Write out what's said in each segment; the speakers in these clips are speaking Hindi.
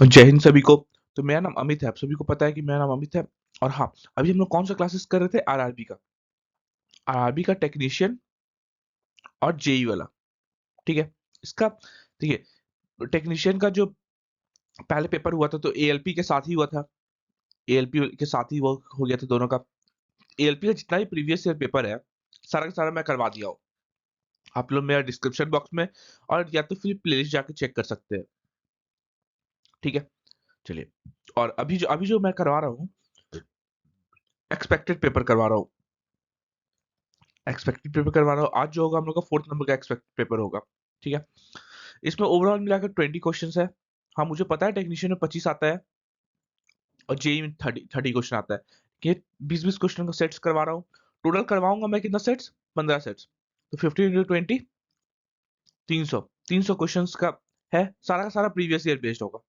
जय हिंद सभी को। तो मेरा नाम अमित है। आप सभी को पता है कि मेरा नाम अमित है। और हाँ, अभी हम लोग कौन सा क्लासेस कर रहे थे? आरआरबी का टेक्नीशियन और जेई वाला। ठीक है। इसका देखिए, टेक्नीशियन का जो पहले पेपर हुआ था तो एएलपी के साथ ही हुआ था। एएलपी के साथ ही वो हो गया था दोनों का। एएलपी का जितना भी प्रीवियस ईयर पेपर है, सारा का सारा मैं करवा दिया हूँ। आप लोग मेरा डिस्क्रिप्शन बॉक्स में और या तो फिर प्लेलिस्ट जाके चेक कर सकते हैं। ठीक है, चलिए। और अभी जो मैं करवा रहा हूँ, एक्सपेक्टेड पेपर करवा रहा हूँ। एक्सपेक्टेड पेपर करवा रहा हूँ। आज जो होगा हम लोग का 4th नंबर का एक्सपेक्टेड पेपर होगा। ठीक है। इसमें ओवरऑल मिलाकर 20 क्वेश्चंस है। हाँ, मुझे पता है टेक्नीशियन में 25 आता है और जेई में 30 क्वेश्चन आता है कि 20-20 क्वेश्चन का सेट्स करवा रहा हूँ। टोटल करवाऊंगा मैं कितना सेट्स? 15 सेट्स। तो 15 इंटू 20, 300 क्वेश्चंस का है। सारा का सारा प्रीवियस ईयर बेस्ड होगा।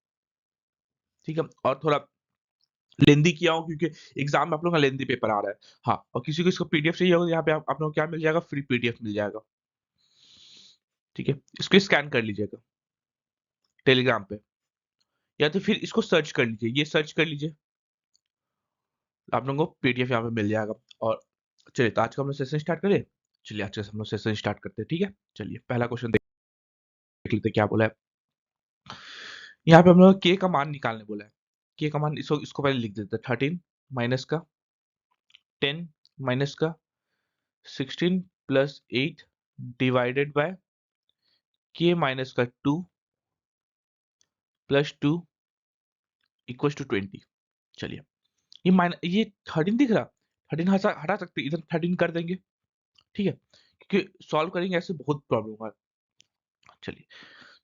ठीक है। और थोड़ा लेंदी किया हूँ क्योंकि एग्जाम में आप लोग का लेंदी पेपर आ रहा है। हाँ, और किसी को इसको पीडीएफ चाहिए होगा, यहाँ पे आप लोग को क्या मिल जाएगा? फ्री पीडीएफ मिल जाएगा। ठीक है, इसको स्कैन कर लीजिएगा टेलीग्राम पे, या तो फिर इसको सर्च कर लीजिए। ये सर्च कर लीजिए, आप लोगों को पीडीएफ यहाँ पे मिल जाएगा। और चलिए, तो आज का हम लोग सेशन स्टार्ट करें। चलिए, आज का हम लोग सेशन स्टार्ट करते हैं। ठीक है, चलिए पहला क्वेश्चन देख लेते हैं क्या बोला है। यहाँ पे हम लोग के का मान निकालने बोला है। के का मान इसको इसको पहले लिख देते हैं। 13 माइनस का 10 माइनस का 16 प्लस 8 डिवाइडेड बाय के माइनस का 2 प्लस 2 इक्वल टू 20। चलिए, ये 13 दिख रहा, 13 हटा सकते हैं, इधर 13 कर देंगे। ठीक है, क्योंकि सॉल्व करेंगे ऐसे बहुत प्रॉब्लम होगा। चलिए,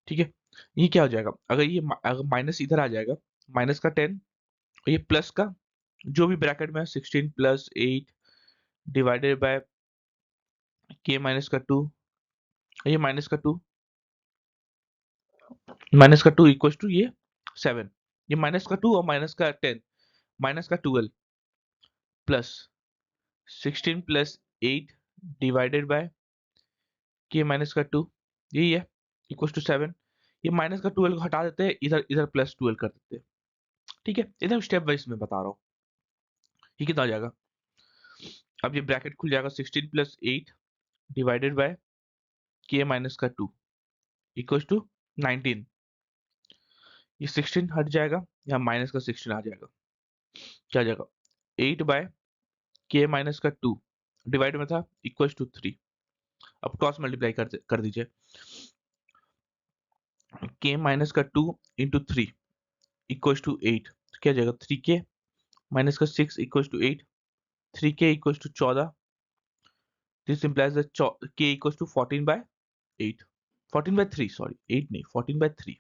ठीक है। ये क्या हो जाएगा? अगर माइनस इधर आ जाएगा, माइनस का 10 और ये प्लस का जो भी ब्रैकेट में 16 प्लस 8 डिवाइडेड बाय के माइनस का 2, ये माइनस का 2 इक्वल टू ये 7। ये माइनस का 2 और माइनस का 10, माइनस का 12 प्लस 16 प्लस 8 डिवाइडेड बाय के माइनस का 2, यही है, इक्वल टू 7। ये माइनस का 12 को हटा देते हैं, इधर इधर प्लस 12 कर देते हैं। ठीक है, इधर स्टेप वाइज में बता रहा हूँ। ये कितना आ जाएगा? अब ये ब्रैकेट खुल जाएगा, 16 प्लस 8 डिवाइडेड बाय के माइनस का 2 इक्वल टू 19। ये 16 हट जाएगा, यहाँ माइनस का 16 आ जाएगा। क्या आ जाएगा? 8 बाय के माइनस का 2 डिवाइड में था, इक्वल टू 3। अब क्रॉस मल्टीप्लाई कर दीजिए। के माइनस का 2 इंटू 3 इक्वल टू 8। तो क्या आ जाएगा? 3k माइनस का 6 equal to 8। 3k equal to 14। This implies that k equals to 14 by 8, 14 by 3, sorry 8 नहीं, 14 by 3।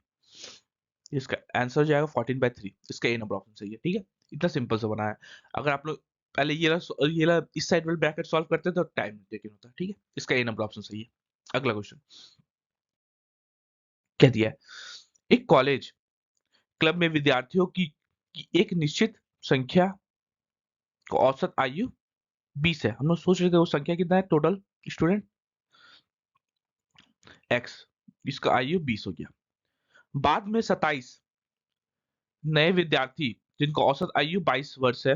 इसका आंसर हो जाएगा 14 by 3। इसका ए नंबर ऑप्शन सही है। ठीक है, इतना सिंपल से बनाया है। अगर आप लोग पहले ये वाला इस साइड वाले ब्रैकेट सॉल्व करते तो टाइम टेकिंग होता। ठीक है, इसका ए नंबर ऑप्शन सही है। अगला क्वेश्चन कह दिया है, एक कॉलेज क्लब में विद्यार्थियों की एक निश्चित संख्या को औसत आयु 20 है। हम लोग सोच रहे थे वो संख्या कितना है टोटल स्टूडेंट? x, इसका आयु 20 हो गया। बाद में 27 नए विद्यार्थी जिनको औसत आयु 22 वर्ष है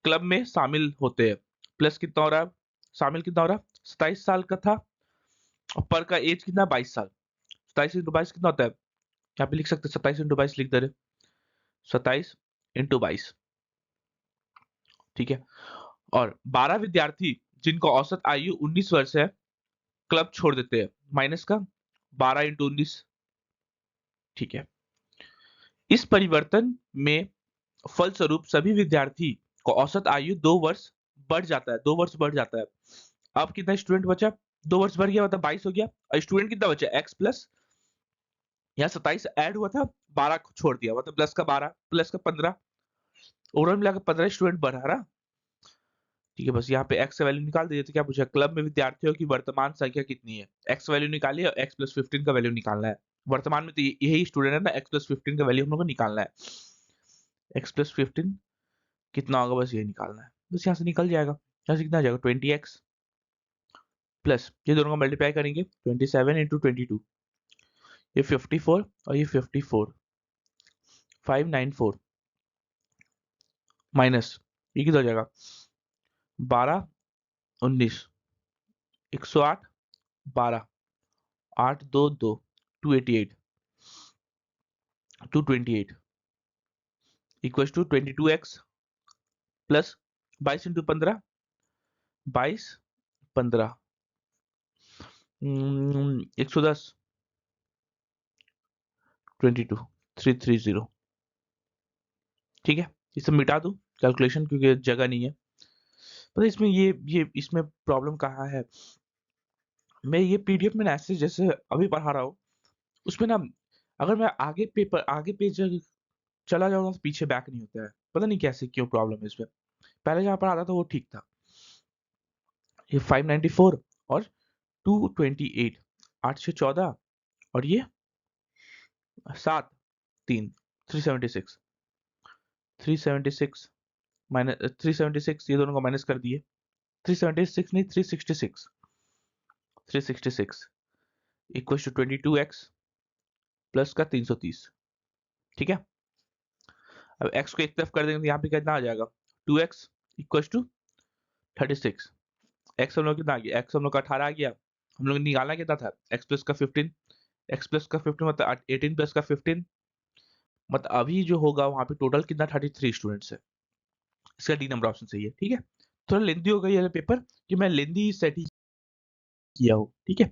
क्लब में शामिल होते हैं। प्लस कितना हो रहा है? शामिल कितना हो रहा है? 27 साल का था और पर का एज कितना? 22 साल। 27 इंटू 22 कितना होता है? यहाँ पे लिख सकते हैं, 27 इंटू 22 लिख दे रहे, 27 इंटू 22। ठीक है। और 12 विद्यार्थी जिनको औसत आयु 19 वर्ष है क्लब छोड़ देते हैं, माइनस का 12 इंटू 19। ठीक है, इस परिवर्तन में फलस्वरूप सभी विद्यार्थी को औसत आयु 2 वर्ष बढ़ जाता है, 2 वर्ष बढ़ जाता है। अब कितना स्टूडेंट बचा? 2 वर्ष बढ़ गया, मतलब 22 हो गया। और स्टूडेंट कितना बचा? एक्स प्लस, यहाँ 27 ऐड हुआ था, 12 को छोड़ दिया, मतलब प्लस का 12 प्लस का 15, ओवरऑल मिलाकर 15 स्टूडेंट बढ़ा रहा। ठीक है, बस यहाँ पे एक्स का वैल्यू निकाल दीजिए। तो क्या पूछा? क्लब में विद्यार्थियों की वर्तमान संख्या कितनी है? एक्स वैल्यू निकालिए और एक्स प्लस 15 का वैल्यू निकालना है। वर्तमान में तो यही स्टूडेंट है ना, एक्स प्लस 15 का वैल्यू हम लोग को निकालना है। एक्स प्लस 15 कितना होगा, बस ये निकालना है। बस यहाँ से निकल जाएगा। यहाँ से कितना आ जाएगा? 20x प्लस ये दोनों का मल्टीप्लाई करेंगे, 27 इंटू 22, ये 54 और ये 54। 594 माइनस ये कितना हो जाएगा 12 19 108 12 8 2 2 288 228 equal to 22x plus 22 into 15 22 15 110 22 330 ठीक है। इसे मिटा दूं कैलकुलेशन क्योंकि जगह नहीं है। पता है इसमें ये इसमें प्रॉब्लम कहाँ है। मैं ये पीडीएफ में ऐसे जैसे अभी पढ़ा रहा हूँ उसमें ना अगर मैं आगे पेज चला जाऊँ तो पीछे बैक नहीं होता है। पता नहीं कैसे क्यों प्रॉब्लम है इसमें। पहले जहाँ पढ़ा था तो वो ठीक था। ये 594 और 228 8 से 14 और ये 7 3 376 376 माइनस 376 ये दोनों को माइनस कर दिए 376 नहीं 366 366 इक्वल टू 22x प्लस का 330 ठीक है। अब x को एक तरफ कर देंगे तो यहाँ पे कितना आ जाएगा 2x इक्वल टू 36 x हम लोग कितना आ गया x हम लोग का 18 आ गया। हम लोग निकालना कितना था x प्लस का 15 x प्लस का 15 मतलब 18 प्लस का 15 मतलब अभी जो होगा वहां पे टोटल कितना 33 स्टूडेंट्स है। इसका डी नंबर ऑप्शन सही है ठीक है। थोड़ा लेंदी हो गई है पेपर कि मैं लेंदी सेट ही किया हूँ ठीक है।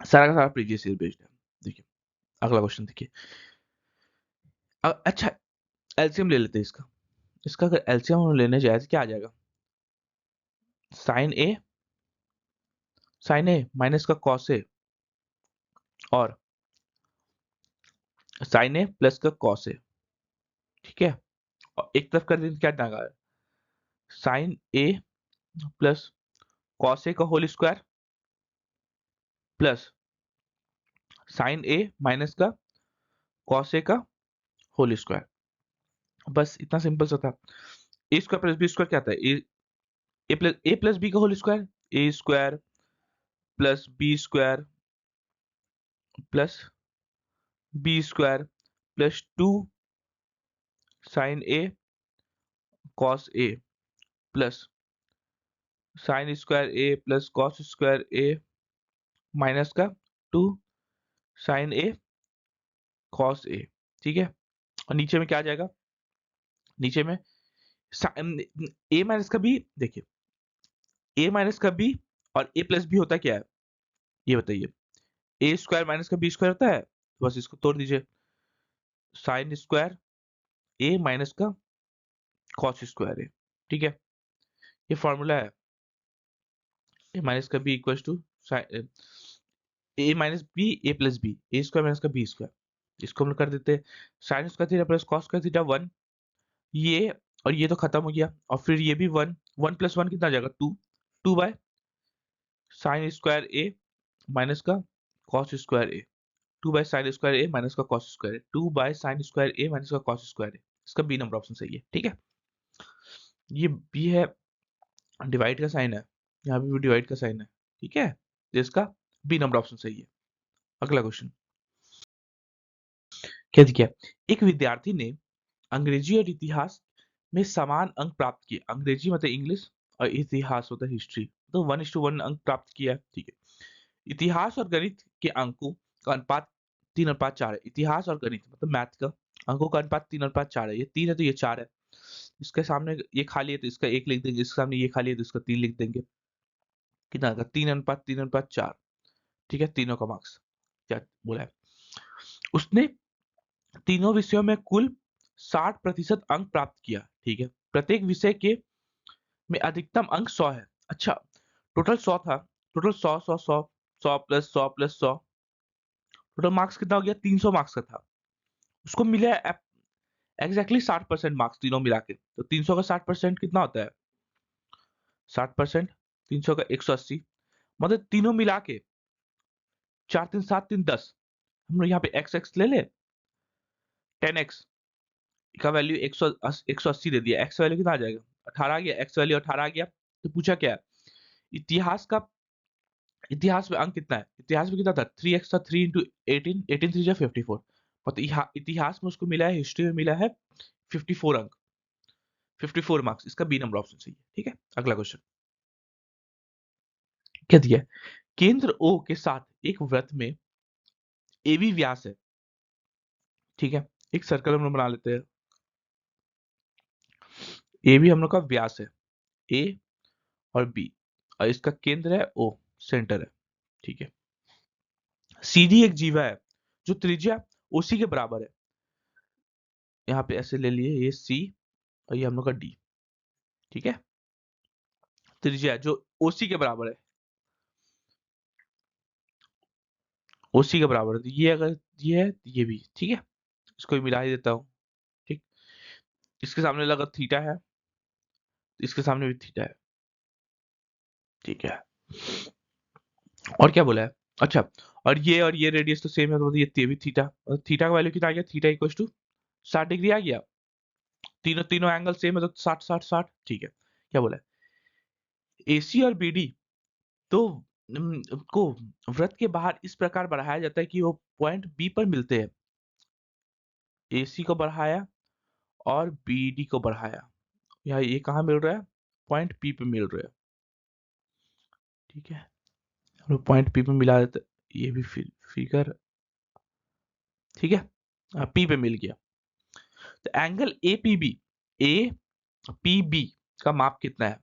सारा का सारा प्रीवियस ईयर बेस्ड है। देखिए अगला क्वेश्चन देखिए अच्छा एलसीएम ले लेते हैं इसका। इसका अगर एलसीएम हम लेने जाए तो क्या आ जाएगा साइन ए माइनस का कॉस ए और साइन ए प्लस का कॉस ए ठीक है। और एक तरफ कर दें क्या जाएगा sine A plus cos A का whole square plus sine A minus का कॉस ए का होल स्क्वायर। बस इतना सिंपल सा था। A square plus B square क्या था ए प्लस बी का whole square A square plus B square plus B square plus 2 sign A cos A plus sign square A plus cos square A minus का 2 साइन ए कॉस ए ठीक है। और नीचे में क्या आ जाएगा नीचे में ए माइनस का बी देखिए ए माइनस का बी और ए प्लस बी होता क्या है ये बताइए। ए स्क्वायर माइनस का बी स्क्वायर होता है तो बस इसको तोड़ दीजिए साइन स्क्वायर ए माइनस का कॉस स्क्वायर ए ठीक है। ये फॉर्मूला है ए माइनस का B equal to A minus B A plus B A square minus का बी स्क्वायर। इसको हम लोग कर देते हैं sine square theta plus cos square theta 1 ये और ये तो खत्म हो गया और फिर ये भी 1 1 प्लस 1 कितना आ जाएगा 2 2 by sine square A minus का cos square A 2 by sine square A minus का cos square A 2 by sine square A minus का कॉस स्क्वायर ए। इसका बी नंबर ऑप्शन सही है ठीक है। ये बी है डिवाइड का साइन है यहाँ पे भी डिवाइड का साइन है ठीक है। तो इसका बी नंबर ऑप्शन सही है। अगला क्वेश्चन क्या दिया एक विद्यार्थी ने अंग्रेजी और इतिहास में समान अंक प्राप्त किए। अंग्रेजी मतलब इंग्लिश और इतिहास होता है हिस्ट्री तो 1:1 अंक प्राप्त किया ठीक है। इतिहास और गणित के अंकों का अनुपात 3:4 है। इतिहास और गणित मतलब मैथ का अंकों का अनुपात 3:4 है। ये 3 है तो ये 4 है। इसके सामने ये खाली है तो इसका 1 लिख देंगे इसके सामने ये खाली है तो इसका 3 लिख देंगे। कितना आएगा 3:4 ठीक है। तीनों का मार्क्स क्या बोला है उसने तीनों विषयों में कुल 60% अंक प्राप्त किया ठीक है। प्रत्येक विषय के में अधिकतम अंक 100 है। अच्छा टोटल 100 था total 100 100 100 100 plus 100 plus 100 total marks कितना हो गया 300 मार्क्स का था। उसको मिला एग्जैक्टली 60% मार्क्स तीनों मिला के तो 300 का 60% कितना होता है 60% 300 का 180 मतलब तीनों मिला के 4 3 7 3 10 हम लोग यहाँ पे एक्स एक्स ले ले 10x का वैल्यू 180 दे दिया एक्स वैल्यू कितना आ जाएगा 18 आ गया एक्स वैल्यू 18 आ गया। तो पूछा क्या है इतिहास का इतिहास में अंक कितना है इतिहास में कितना था 3x था 3 इंटू 18 18 3 जा 54 और इतिहास में उसको मिला है, हिस्ट्री में मिला है 54 अंक, 54 मार्क्स। इसका बी नंबर ऑप्शन सही है। ठीक है, अगला क्वेश्चन क्या दिया है? केंद्र ओ के साथ एक वृत्त में ए बी व्यास है। ठीक है, एक सर्कल हम लोग बना लेते हैं। ए बी हम लोग का व्यास है, ए और बी, और इसका केंद्र है ओ, सेंटर है। ठीक है, सी डी एक जीवा है जो त्रिज्या ओसी के बराबर है। यहाँ पे ऐसे ले लिए, ये सी और ये हम लोग का डी। ठीक है, त्रिज्या जो ओसी के बराबर है, ओसी के बराबर है, तो ये अगर ये है तो ये भी ठीक है, इसको भी मिला ही देता हूँ। ठीक, इसके सामने लगा थीटा है, इसके सामने भी थीटा है। ठीक है, और क्या बोला है? अच्छा, और ये रेडियस तो सेम है, तो ये भी थीटा, और थीटा का वैल्यू कितना आ गया? थीटा इक्वल टू 60 डिग्री आ गया। तीनों तीनों एंगल सेम है, तो 60 60 60। ठीक है, क्या बोला है? एसी और बीडी तो को वृत्त के बाहर इस प्रकार बढ़ाया जाता है कि वो पॉइंट बी पर मिलते हैं। एसी को बढ़ाया और बीडी को बढ़ाया, यहाँ ये कहाँ मिल रहा है? पॉइंट पी पे मिल रहा है। ठीक है, हम लोग पॉइंट पी पे मिला देते, ये भी फिगर। ठीक है, पी पे मिल गया। तो angle A P B, A P B का माप कितना है?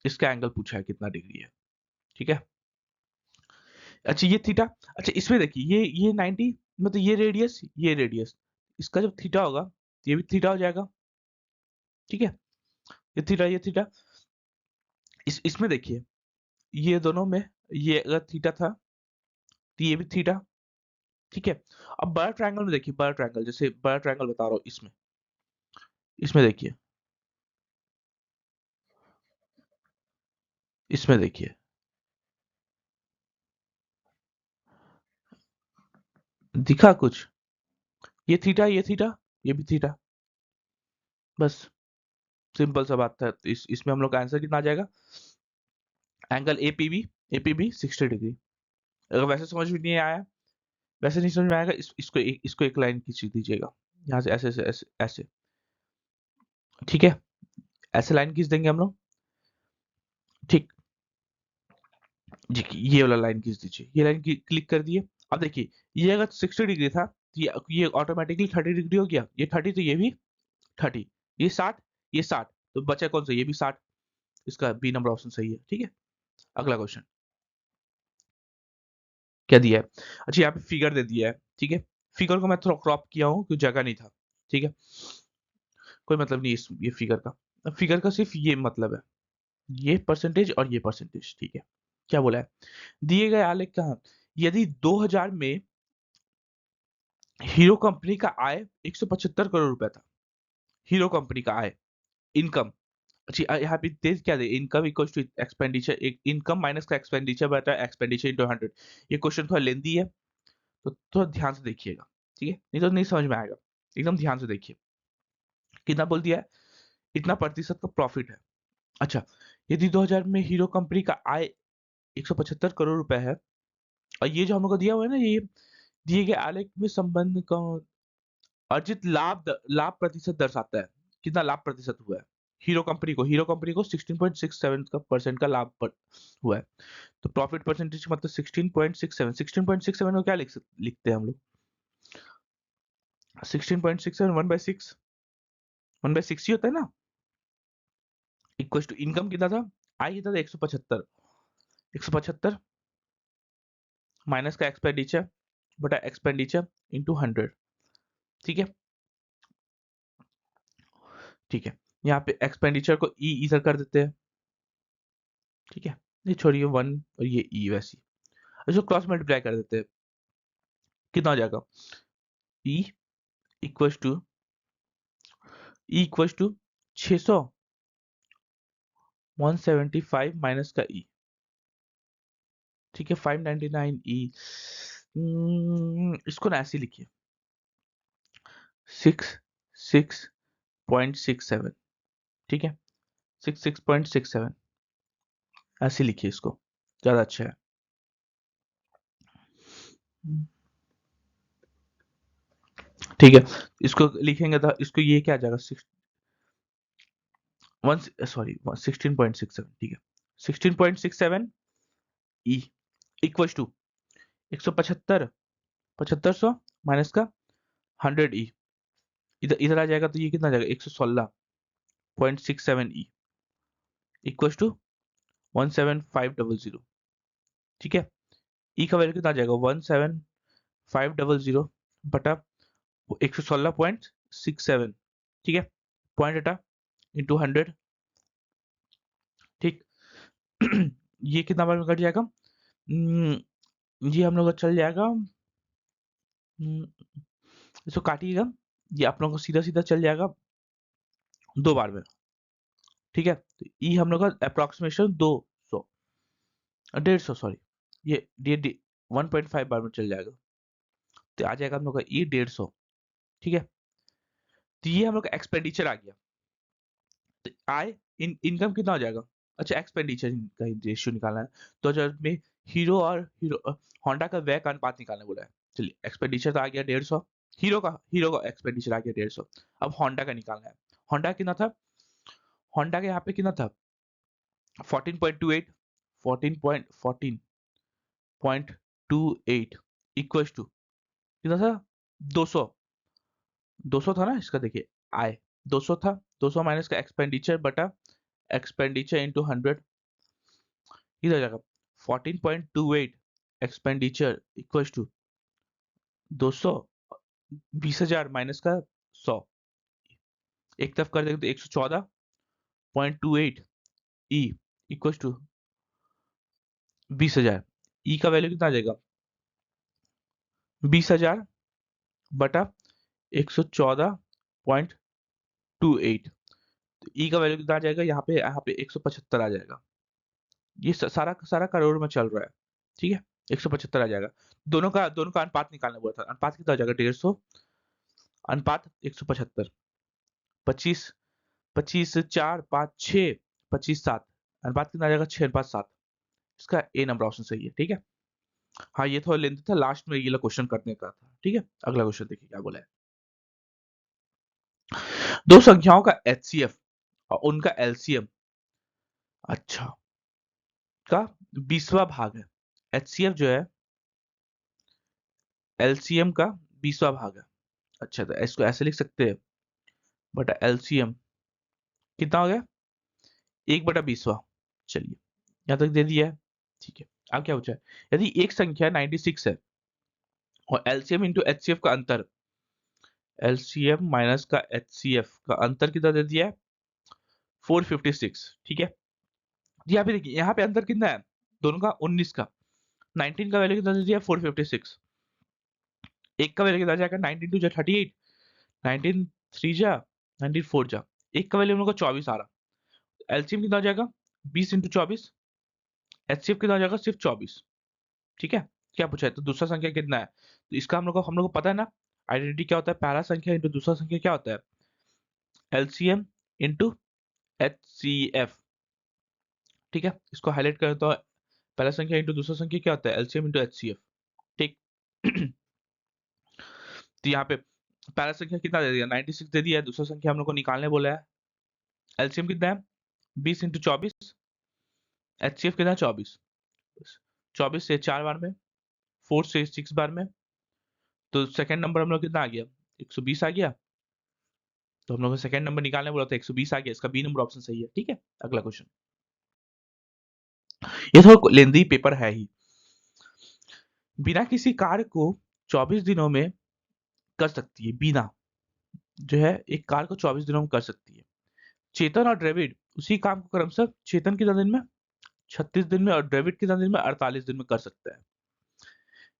इसका एंगल पूछा है कितना डिग्री है। ठीक है, अच्छा ये थीटा, अच्छा इसमें देखिए ये 90, मतलब ये रेडियस, इसका जब थीटा होगा तो ये भी थीटा हो जाएगा। ठीक है, ये थीटा, इसमें देखिए, ये दोनों में, ये अगर थीटा था तो ये भी थीटा। ठीक है, अब बड़ा ट्रायंगल में देखिए, बड़ा ट्रायंगल, जैसे बड़ा ट्रायंगल बता रहा हूँ, इसमें इसमें देखिए, इसमें देखिए, दिखा कुछ? ये थीटा, ये थीटा, ये भी थीटा, बस सिंपल सा बात था। तो इसमें हम लोग का आंसर कितना आ जाएगा? Angle A P B 60 degree. अगर वैसे समझ में नहीं आया, वैसे नहीं समझ में आएगा, इसको एक लाइन खींच दीजिएगा, यहाँ से ऐसे ऐसे ऐसे ऐसे। ठीक है, ऐसे लाइन खींच देंगे हम लोग। ठीक, जी ये वाला लाइन खींच दीजिए, ये लाइन क्लिक कर दिए। अब देखिए, ये अगर 60 डिग्री था तो ये ऑटोमेटिकली 30 डिग्री हो गया, ये 30 तो ये भी 30, ये 60, ये 60, तो बचा कौन सा? ये भी 60। इसका बी नंबर ऑप्शन सही है। ठीक है, अगला क्वेश्चन क्या दिया है? अच्छा, यहाँ पे फिगर दे दिया है। ठीक है, फिगर को मैं थोड़ा क्रॉप किया हूँ क्योंकि जगह नहीं था। ठीक है, कोई मतलब नहीं ये फिगर का, फिगर का सिर्फ ये मतलब है, ये परसेंटेज और ये परसेंटेज। ठीक है, क्या बोला है? दिए गए आलेख का, यदि 2000 में हीरो कंपनी का आय 175 करोड़ रुपया था, हीरो कंपनी का आय, इनकम। अच्छा, यहाँ पे तेज क्या दे? Income equals to expenditure, income minus का एक्सपेंडिचर बटा एक्सपेंडिचर इंटू 100। ये क्वेश्चन थोड़ा लेंदी है, तो थोड़ा ध्यान से देखिएगा। ठीक है, नहीं तो नहीं समझ में आएगा, एकदम ध्यान से देखिए। कितना बोल दिया है? इतना प्रतिशत का प्रॉफिट है। अच्छा, यदि 2000 में हीरो कंपनी का आय 175 करोड़ रुपए है, और ये जो हम लोग को दिया हुआ है ना, ये दिए गए आलेख में संबंध का अर्जित लाभ प्रतिशत दर्शाता है, कितना लाभ प्रतिशत हुआ है हीरो कंपनी को 16.67 का परसेंट का लाभ हुआ है। तो प्रॉफिट परसेंटेज मतलब 16.67, 16.67 को क्या लिखते हैं हम लोग? 16.67 1/6, 1/6 ही होता है ना। इक्वल टू इनकम कितना था? आई कितना था? 175, 175 माइनस का एक्सपेंडिचर बटा एक्सपेंडिचर इंटू 100। ठीक है, ठीक है, यहाँ पे एक्सपेंडिचर को ई इधर कर देते हैं। ठीक है, ये छोड़िए 1 और ये ई वैसी, इसको क्रॉस मल्टीप्लाई कर देते हैं, कितना हो जाएगा? E equal to, E equal to 600, 175 minus का ई। ठीक है, 599 ई। इसको ना ऐसे लिखिए, 66.67। ठीक है, 66.67 ऐसे लिखिए, इसको ज्यादा अच्छा है। ठीक है, इसको लिखेंगे तो इसको ये क्या आ जाएगा, 16.67, ठीक है, 16.67 ई इक्वल्स टू 175 7500 माइनस का 100 ई, इधर इधर आ जाएगा तो ये कितना आ जाएगा 116.67 ई इक्वल्स टू 17500, ठीक है। ई का वैल्यू कितना आ जाएगा 17500 बटा 116.67, ठीक है, पॉइंट हटा इंटू 100, ठीक। ये कितना बार में कट जाएगा, ये हम लोग का चल जाएगा, इसको काटिएगा, ये आप लोगों को सीधा सीधा चल जाएगा 2 बार में, ठीक है। तो ई हम लोग का अप्रोक्सीमेशन 200 150, सॉरी, ये 1.5 बार में चल जाएगा, तो आ जाएगा हम लोग का ई 150, ठीक है। तो ये हम लोग का एक्सपेंडिचर आ गया। तो आय इनकम कितना हो जाएगा, अच्छा एक्सपेंडिचर का रेशियो निकालना है, तो अगर में हीरो होंडा का व्यय का अनुपात निकालने बोला है। चलिए, एक्सपेंडिचर तो आ गया 150, हीरो का एक्सपेंडिचर आ गया 150, अब होंडा का निकालना है। होंडा कितना था, होंडा के यहाँ पे कितना था 14.28 14.14.28 इक्वल्स टू कितना था 200, 200 था ना इसका, देखिए आय 200 था, 200 माइनस का एक्सपेंडिचर बटा एक्सपेंडिचर इंटू 100, इधर जाएगा 14.28 एक्सपेंडिचर इक्वल्स टू 200, 20,000 माइनस का 100, एक तरफ कर देंगे तो 114.28 ई इक्वल्स टू 20,000, ई का वैल्यू कितना आ जाएगा 20,000 बटा 114.28, तो ई का वैल्यू कितना आ जाएगा, यहाँ पे 175 आ जाएगा। ये सारा सारा करोड़ में चल रहा है, ठीक है, 175 आ जाएगा। दोनों का अनुपात निकालना हुआ था, अनुपात कितना हो जाएगा 150 अनुपात 175, 25 25 4 5 6 25 7, अनुपात कितना आ जाएगा 6:7, इसका ए नंबर ऑप्शन सही है, ठीक है। हाँ, ये थोड़ा लेंथी था, लास्ट में ये वाला क्वेश्चन करने का था, ठीक है। अगला क्वेश्चन देखिए क्या बोला है, दो संख्याओं का एचसीएफ और उनका एलसीएम, अच्छा, का 20वां भाग है। एचसीएफ जो है एलसीएम का 20वां भाग है, अच्छा, तो इसको ऐसे लिख सकते हैं, बटा एलसीएम कितना हो गया 1/20वां, चलिए यहाँ तक दे दिया है, ठीक है। अब क्या पूछा है, यदि एक संख्या 96 है और एलसीएम इंटू एचसीएफ का अंतर, एलसीएम माइनस का एचसीएफ का अंतर कितना दे दिया है 456, ठीक है। यहाँ पे देखिए, यहाँ पे अंतर कितना है दोनों का 19 का, 19 का वैल्यू कितना दे दिया 456, एक का वैल्यू कितना जाएगा 19 2 जा 38, 19 3 जा 19 4 जा, एक का वैल्यू हम लोग का 24 आ रहा, एलसीएम कितना हो जाएगा 20 इंटू 24, एचसीएफ कितना हो जाएगा सिर्फ 24, ठीक है। क्या पूछा है, तो दूसरा संख्या कितना है, तो इसका हम लोग को पता है ना, आइडेंटिटी क्या होता है, पहला संख्या इंटू दूसरा संख्या क्या होता है एलसीएम इंटू एचसीएफ, ठीक है। इसको हाईलाइट करें तो पहला संख्या इंटू दूसरा संख्या क्या होता है एलसीएम इंटू एचसीएफ, ठीक। तो यहाँ पे पहला संख्या कितना दे दिया 96 दे दिया है, दूसरा संख्या हम लोग को निकालने बोला है, एलसीएम कितना है 20 इंटू 24, एचसीएफ कितना है 24, 24 से 4 बार में, 4 से 6 बार में, तो सेकंड नंबर हम लोग कितना आ गया 120 आ गया, तो हम लोग को सेकंड नंबर निकालने बोला था 120 आ गया, इसका बी नंबर ऑप्शन सही है, ठीक है। अगला क्वेश्चन, ये थोड़ा लेंदी पेपर है ही, बिना किसी कार्य को 24 दिनों में कर सकती है, बिना जो है एक कार्य को 24 दिनों में कर सकती है, चेतन और द्रविड उसी काम को क्रमशः चेतन कितना दिन में 36 दिन में और द्रविड कितना दिन में 48 दिन में कर सकता है,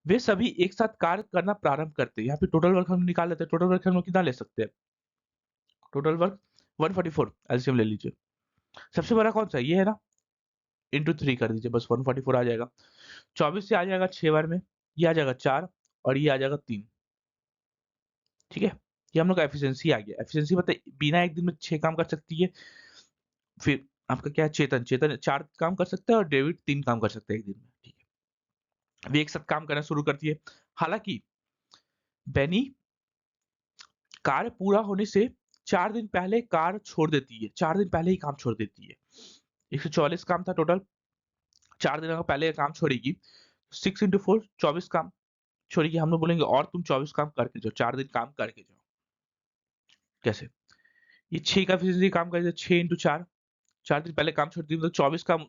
वे सभी एक साथ कार्य करना प्रारंभ करते हैं। यहाँ पे टोटल वर्क हम निकाल लेते हैं, टोटल वर्क हम लोग कितना ले सकते हैं, टोटल वर्क 144, एलसीएम ले लीजिए, सबसे बड़ा कौन सा है? ये है ना, इंटू 3 कर दीजिए, बस 144 आ जाएगा, 24 से आ जाएगा 6 बार में, ये आ जाएगा 4 और ये आ जाएगा 3, ठीक है। ये हम लोग का एफिशिएंसी आ गया, एफिशिएंसी मतलब बिना एक दिन में 6 काम कर सकती है, फिर आपका क्या है चेतन, चेतन 4 काम कर सकता है और डेविड 3 काम कर सकता है एक दिन में, ठीक है। वे एक साथ काम करना शुरू करती है, हालांकि बेनी कार्य पूरा होने से 4 दिन पहले कार छोड़ देती है, 4 दिन पहले ही काम छोड़ देती है। 144 काम था टोटल, 4 दिन अगर पहले काम छोड़ेगी, 6 into 4 24 काम छोड़ेगी। हम लोग बोलेंगे और तुम 24 काम करके जाओ, 4 दिन काम करके जाओ। कैसे? ये 6 का फ़ीसदी काम करेगी तो 6 into 4, 4 दिन पहले काम छोड़ती मतलब 24 काम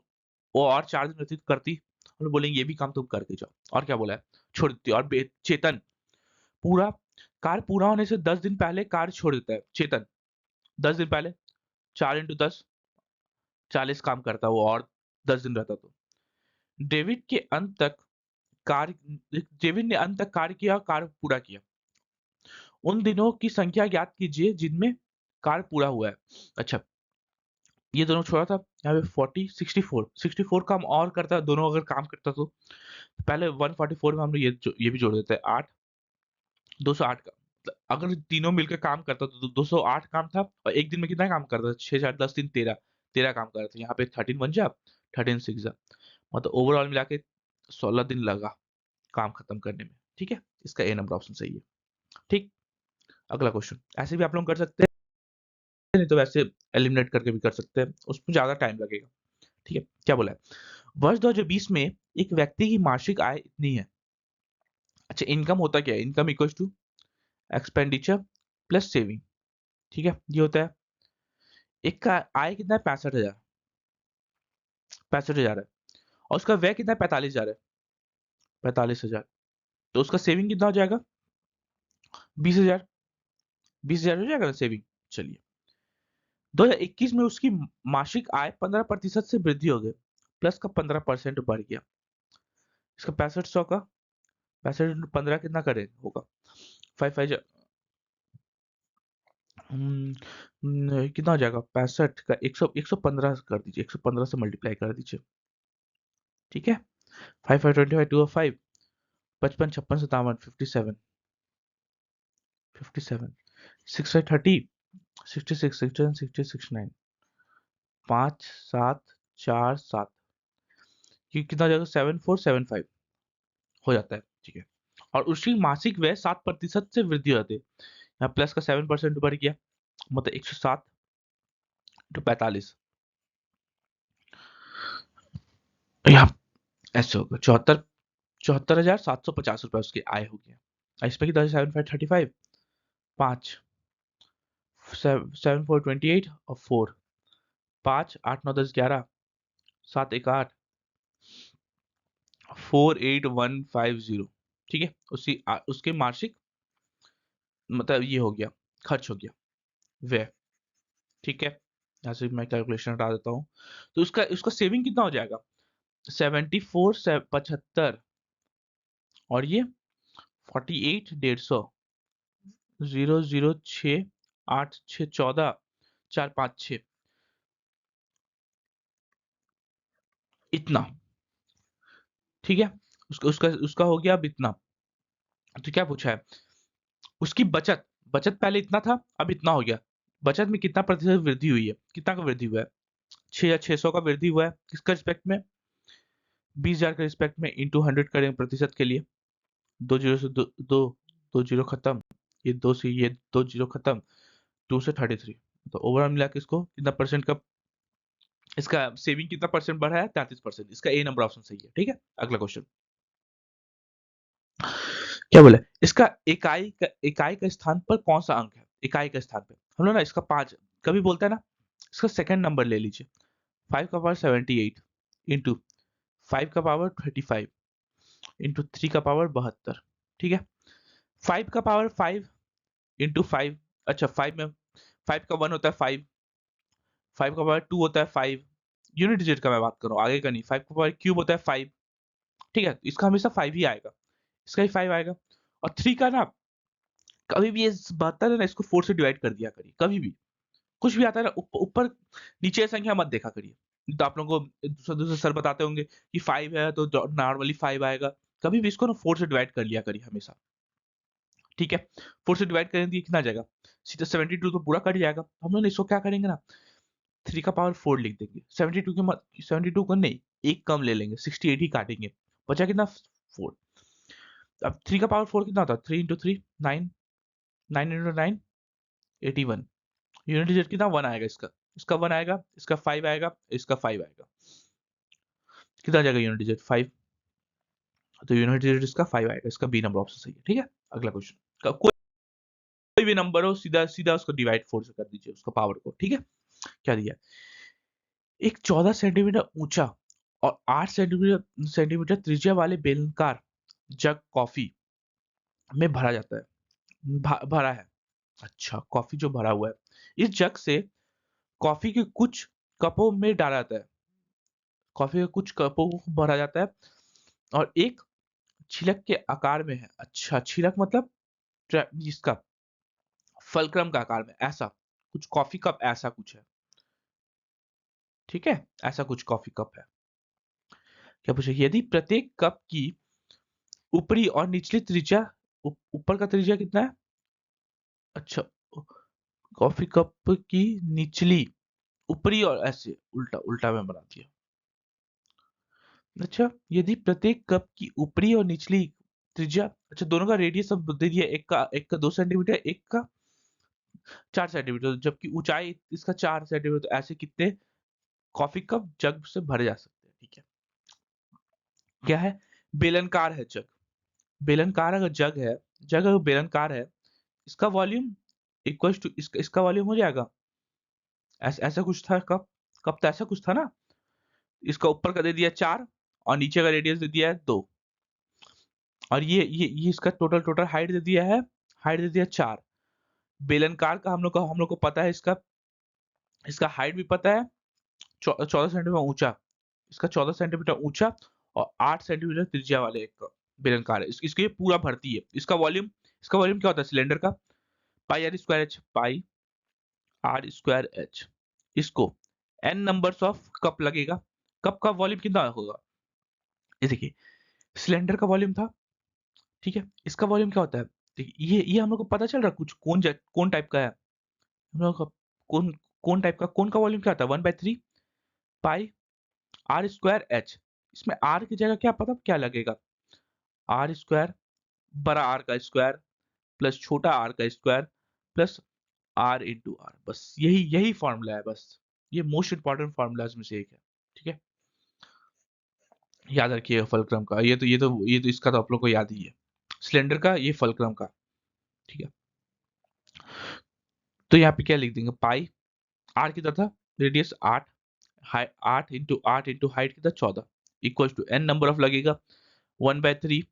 वो और 4 दिन व्यतीत करती। हम लोग बोलेंगे ये भी काम तुम करके जाओ। और क्या बोला है? छोड़ देती है। और चेतन पूरा कार्य पूरा होने से 10 दिन पहले कार्य छोड़ देता है। चेतन 10 दिन पहले 4 into 10 40 काम करता है वो और 10 दिन रहता तो। डेविड के अंत तक डेविड ने अंत तक कार्य किया और कार्य पूरा किया। उन दिनों की संख्या ज्ञात कीजिए जिनमें कार्य पूरा हुआ है। अच्छा, ये दोनों छोड़ा था, यहाँ पे 40 64 काम और करता है, दोनों अगर काम करता तो पहले 144 में हम लोग ये भी जोड़ देते हैं 8 208 का अगर तीनों मिलकर काम करता तो 208 काम था और एक दिन में कितना काम करता था 6 4 10 3 13 काम करता था। यहाँ पे 13 बन जा 13 6 जा मतलब ओवरऑल मिला के 16 दिन लगा काम खत्म करने में। ठीक है, इसका ए नंबर ऑप्शन सही है। ठीक, अगला क्वेश्चन ऐसे भी आप लोग कर सकते हैं, नहीं तो वैसे एलिमिनेट करके भी कर सकते हैं, उसमें ज्यादा टाइम लगेगा। ठीक है, क्या बोला है? वर्ष 2020 में एक व्यक्ति की मासिक आय इतनी है। अच्छा, इनकम होता क्या है? Income equals to expenditure plus saving. ठीक है, ये होता है। एक का आय कितना है? 65,000, 65,000 है और उसका व्यय कितना है? 45,000 है, 45,000। तो उसका सेविंग कितना हो जाएगा? 20,000, 20,000 हो जाएगा ना सेविंग। चलिए, 2021 में उसकी मासिक आय 15% से वृद्धि हो गई, प्लस का 15% बढ़ गया। इसका 65,100 का 65 15 कितना करे होगा? 5 कितना हो जाएगा? 65 का 115 कर दीजिए, 115 से मल्टीप्लाई कर दीजिए। ठीक है, 5 5 25 2 5 55 56 57 57 57 6 5 30 66 67 60 69 5 7 4 7 ये कितना हो जाएगा? 7475 हो जाता है। ठीक है, और उसकी मासिक व्यय 7% से वृद्धि हो जाती है। यहाँ प्लस का 7% बढ़ गया मतलब 107 टू 45, यहाँ ऐसे होगा 74,750 रुपए उसकी आय होगी। इसमें कितना? 7 5 35 5 7 4 28 और 4 5 8 9 10 11 7 1 8 48150। ठीक है, उसके मासिक मतलब ये हो गया, खर्च हो गया, व्यय। ठीक है, यहाँ से मैं कैलकुलेशन हटा देता हूँ। तो उसका उसका सेविंग कितना हो जाएगा? 74 75 और ये 48 150 006 8 6 14 4 5 6 इतना। ठीक है, उसका उसका उसका हो गया अब इतना। तो क्या पूछा है? उसकी बचत, बचत पहले इतना था अब इतना हो गया। बचत में कितना प्रतिशत वृद्धि हुई है? कितना का वृद्धि हुआ है? 6 या 600 का वृद्धि हुआ है। किसका रिस्पेक्ट में? 20,000 के रिस्पेक्ट में इंटू 100 करें प्रतिशत के लिए। 2 जीरो से दो जीरो खत्म, ये 2 से ये 2 जीरो खत्म, 2 से 33। तो ओवरऑल मिला के इसको कितना परसेंट का इसका सेविंग कितना परसेंट बढ़ा है? 33%। इसका ए नंबर ऑप्शन सही है। ठीक है, अगला क्वेश्चन क्या बोले? इसका इकाई का स्थान पर कौन सा अंक है? इकाई के स्थान पे हम लोग ना इसका 5 कभी बोलता है ना, इसका सेकंड नंबर ले लीजिए। 5 का पावर 78 इंटू 5 का पावर 35 इंटू 3 का पावर 72। ठीक है, 5 का पावर 5 इंटू 5। अच्छा, 5 में 5 का 1 होता है 5, 5 का पावर 2 होता है 5। यूनिट डिजिट का मैं बात कर रहा हूँ, आगे का नहीं। 5 का पावर क्यूब होता है 5। ठीक है, इसका हमेशा 5 ही आएगा, इसका ही 5 आएगा। और 3 का ना कभी भी ये 72 है ना, इसको 4 से डिवाइड कर दिया करिए। कभी भी कुछ भी आता है ना, ऊपर नीचे संख्या मत देखा करिए। तो आप लोगों को दूसरे दूसरे सर बताते होंगे कि 5 है तो नॉर्मली 5 आएगा। कभी भी इसको ना 4 से डिवाइड कर लिया करिए हमेशा। ठीक है, 4 से डिवाइड करेंगे कितना आ जाएगा? सीधा 72 तो पूरा कट जाएगा। हम लोग इसको क्या करेंगे ना, 3 का पावर 4 लिख देंगे। 72 को नहीं, एक कम ले लेंगे, 68 ही काटेंगे। बचा कितना? 4। अब 3 का पावर 4 कितना होता है? 3 इंटू 3 9, 9 इंटू 9 81। यूनिट डिजिट कितना 1 आएगा, इसका इसका 1 आएगा, इसका 5 आएगा, इसका 5 आएगा, कितना आ जाएगा यूनिट डिजिट 5। तो यूनिट डिजिट इसका 5 आएगा, इसका बी नंबर ऑप्शन सही है। ठीक है, अगला क्वेश्चन, कोई भी नंबर हो सीधा सीधा उसको डिवाइड 4 से कर दीजिए उसका पावर को। ठीक है, क्या दिया, एक 14 सेंटीमीटर ऊंचा और 8 सेंटीमीटर त्रिज्या वाले बेलनाकार जग कॉफी में भरा जाता है, भरा है। अच्छा, कॉफी जो भरा हुआ है, इस जग से कॉफी के कुछ कपों में डाला जाता है, कॉफी के कुछ कपों को भरा जाता है और एक छिलक के आकार में है। अच्छा, छिलक मतलब इसका फलक्रम का आकार में, ऐसा कुछ कॉफी कप ऐसा कुछ है। ठीक है, ऐसा कुछ कॉफी कप है। क्या पूछे, यदि प्रत्येक कप की ऊपरी और निचली त्रिज्या, ऊपर का त्रिज्या कितना है, अच्छा कॉफी कप की निचली, ऊपरी और ऐसे उल्टा उल्टा में बना दिया। अच्छा, यदि प्रत्येक कप की ऊपरी और निचली त्रिज्या, अच्छा दोनों का रेडियस अब दे दिया, एक का 2 सेंटीमीटर, एक का 4 सेंटीमीटर, जबकि ऊंचाई इसका 4 सेंटीमीटर, तो ऐसे कितने कॉफी कप जग से भरे जा सकते हैं। ठीक है, क्या है, बेलनकार है जग, बेलनकार अगर जग है, जग अगर बेलनकार है, इसका वॉल्यूम इक्वल्स टू इसका वॉल्यूम हो जाएगा, ऐसा कुछ था कप, कप तो ऐसा कुछ था ना, इसका ऊपर का दे दिया 4 और नीचे का रेडियस दे दिया है 2, और ये इसका टोटल हाइट दे दिया है, हाइट दे दिया 4। बेलनकार का हम लोग को पता है, इसका इसका हाइट भी पता है, 14 सेंटीमीटर ऊंचा, इसका 14 सेंटीमीटर ऊंचा और 8 सेंटीमीटर त्रिज्या वाले एक बेलनकार है, इसको ये पूरा भरती है। इसका वॉल्यूम क्या होता है सिलेंडर का, pi are square h, pi are square h. इसको n नंबर्स ऑफ कप लगेगा, कप का वॉल्यूम कितना होगा, ये देखिए सिलेंडर का वॉल्यूम था, ठीक है, इसका वॉल्यूम क्या होता है, देखिए ये हम लोग को पता चल रहा है कुछ कौन टाइप का है, हम लोग का कौन कौन टाइप का, कौन का वॉल्यूम क्या होता है 1/3 पाई आर स्क्वायर एच। इसमें आर की जगह क्या पता क्या लगेगा, आर स्क्वायर, बड़ा आर का स्क्वायर प्लस छोटा आर का square plus R into R, बस यही यही फॉर्मूला है, बस ये मोस्ट इंपॉर्टेंट फॉर्मूला में से एक है। ठीक है, याद रखिए फलक्रम का, ये तो इसका तो आप लोग को याद ही है, सिलेंडर का, ये फलक्रम का। ठीक है, तो यहाँ पे क्या लिख देंगे, पाई आर कितना था, रेडियस 8, 8 इंटू हाइट कितना 14, equal to N number of लगेगा 1/3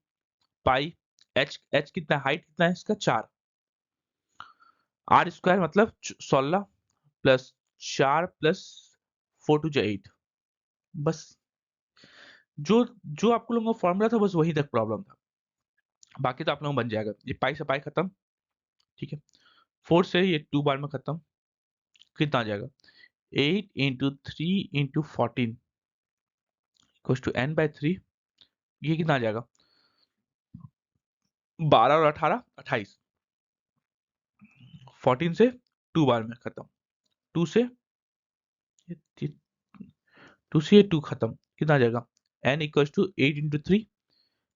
पाई एच कितना, हाइट कितना है इसका 4, आर स्क्वायर मतलब 16 प्लस 4 प्लस 4 टू 8, बस जो जो आपको लोगों का फॉर्मूला था बस वही तक प्रॉब्लम था, बाकी तो आप लोगों को बन जाएगा। ये पाई से पाई खत्म, ठीक है, 4 से ये 2 बार में खत्म, कितना आ जाएगा 8 into 3 into 14 equals to n/3, ये कितना आ जाएगा 12 और 18 28, 14 से 2 बार में खत्म, 2 से 2 से ये 2 खत्म, कितना आ जाएगा n इक्वल्स टू 8 इंटू 3,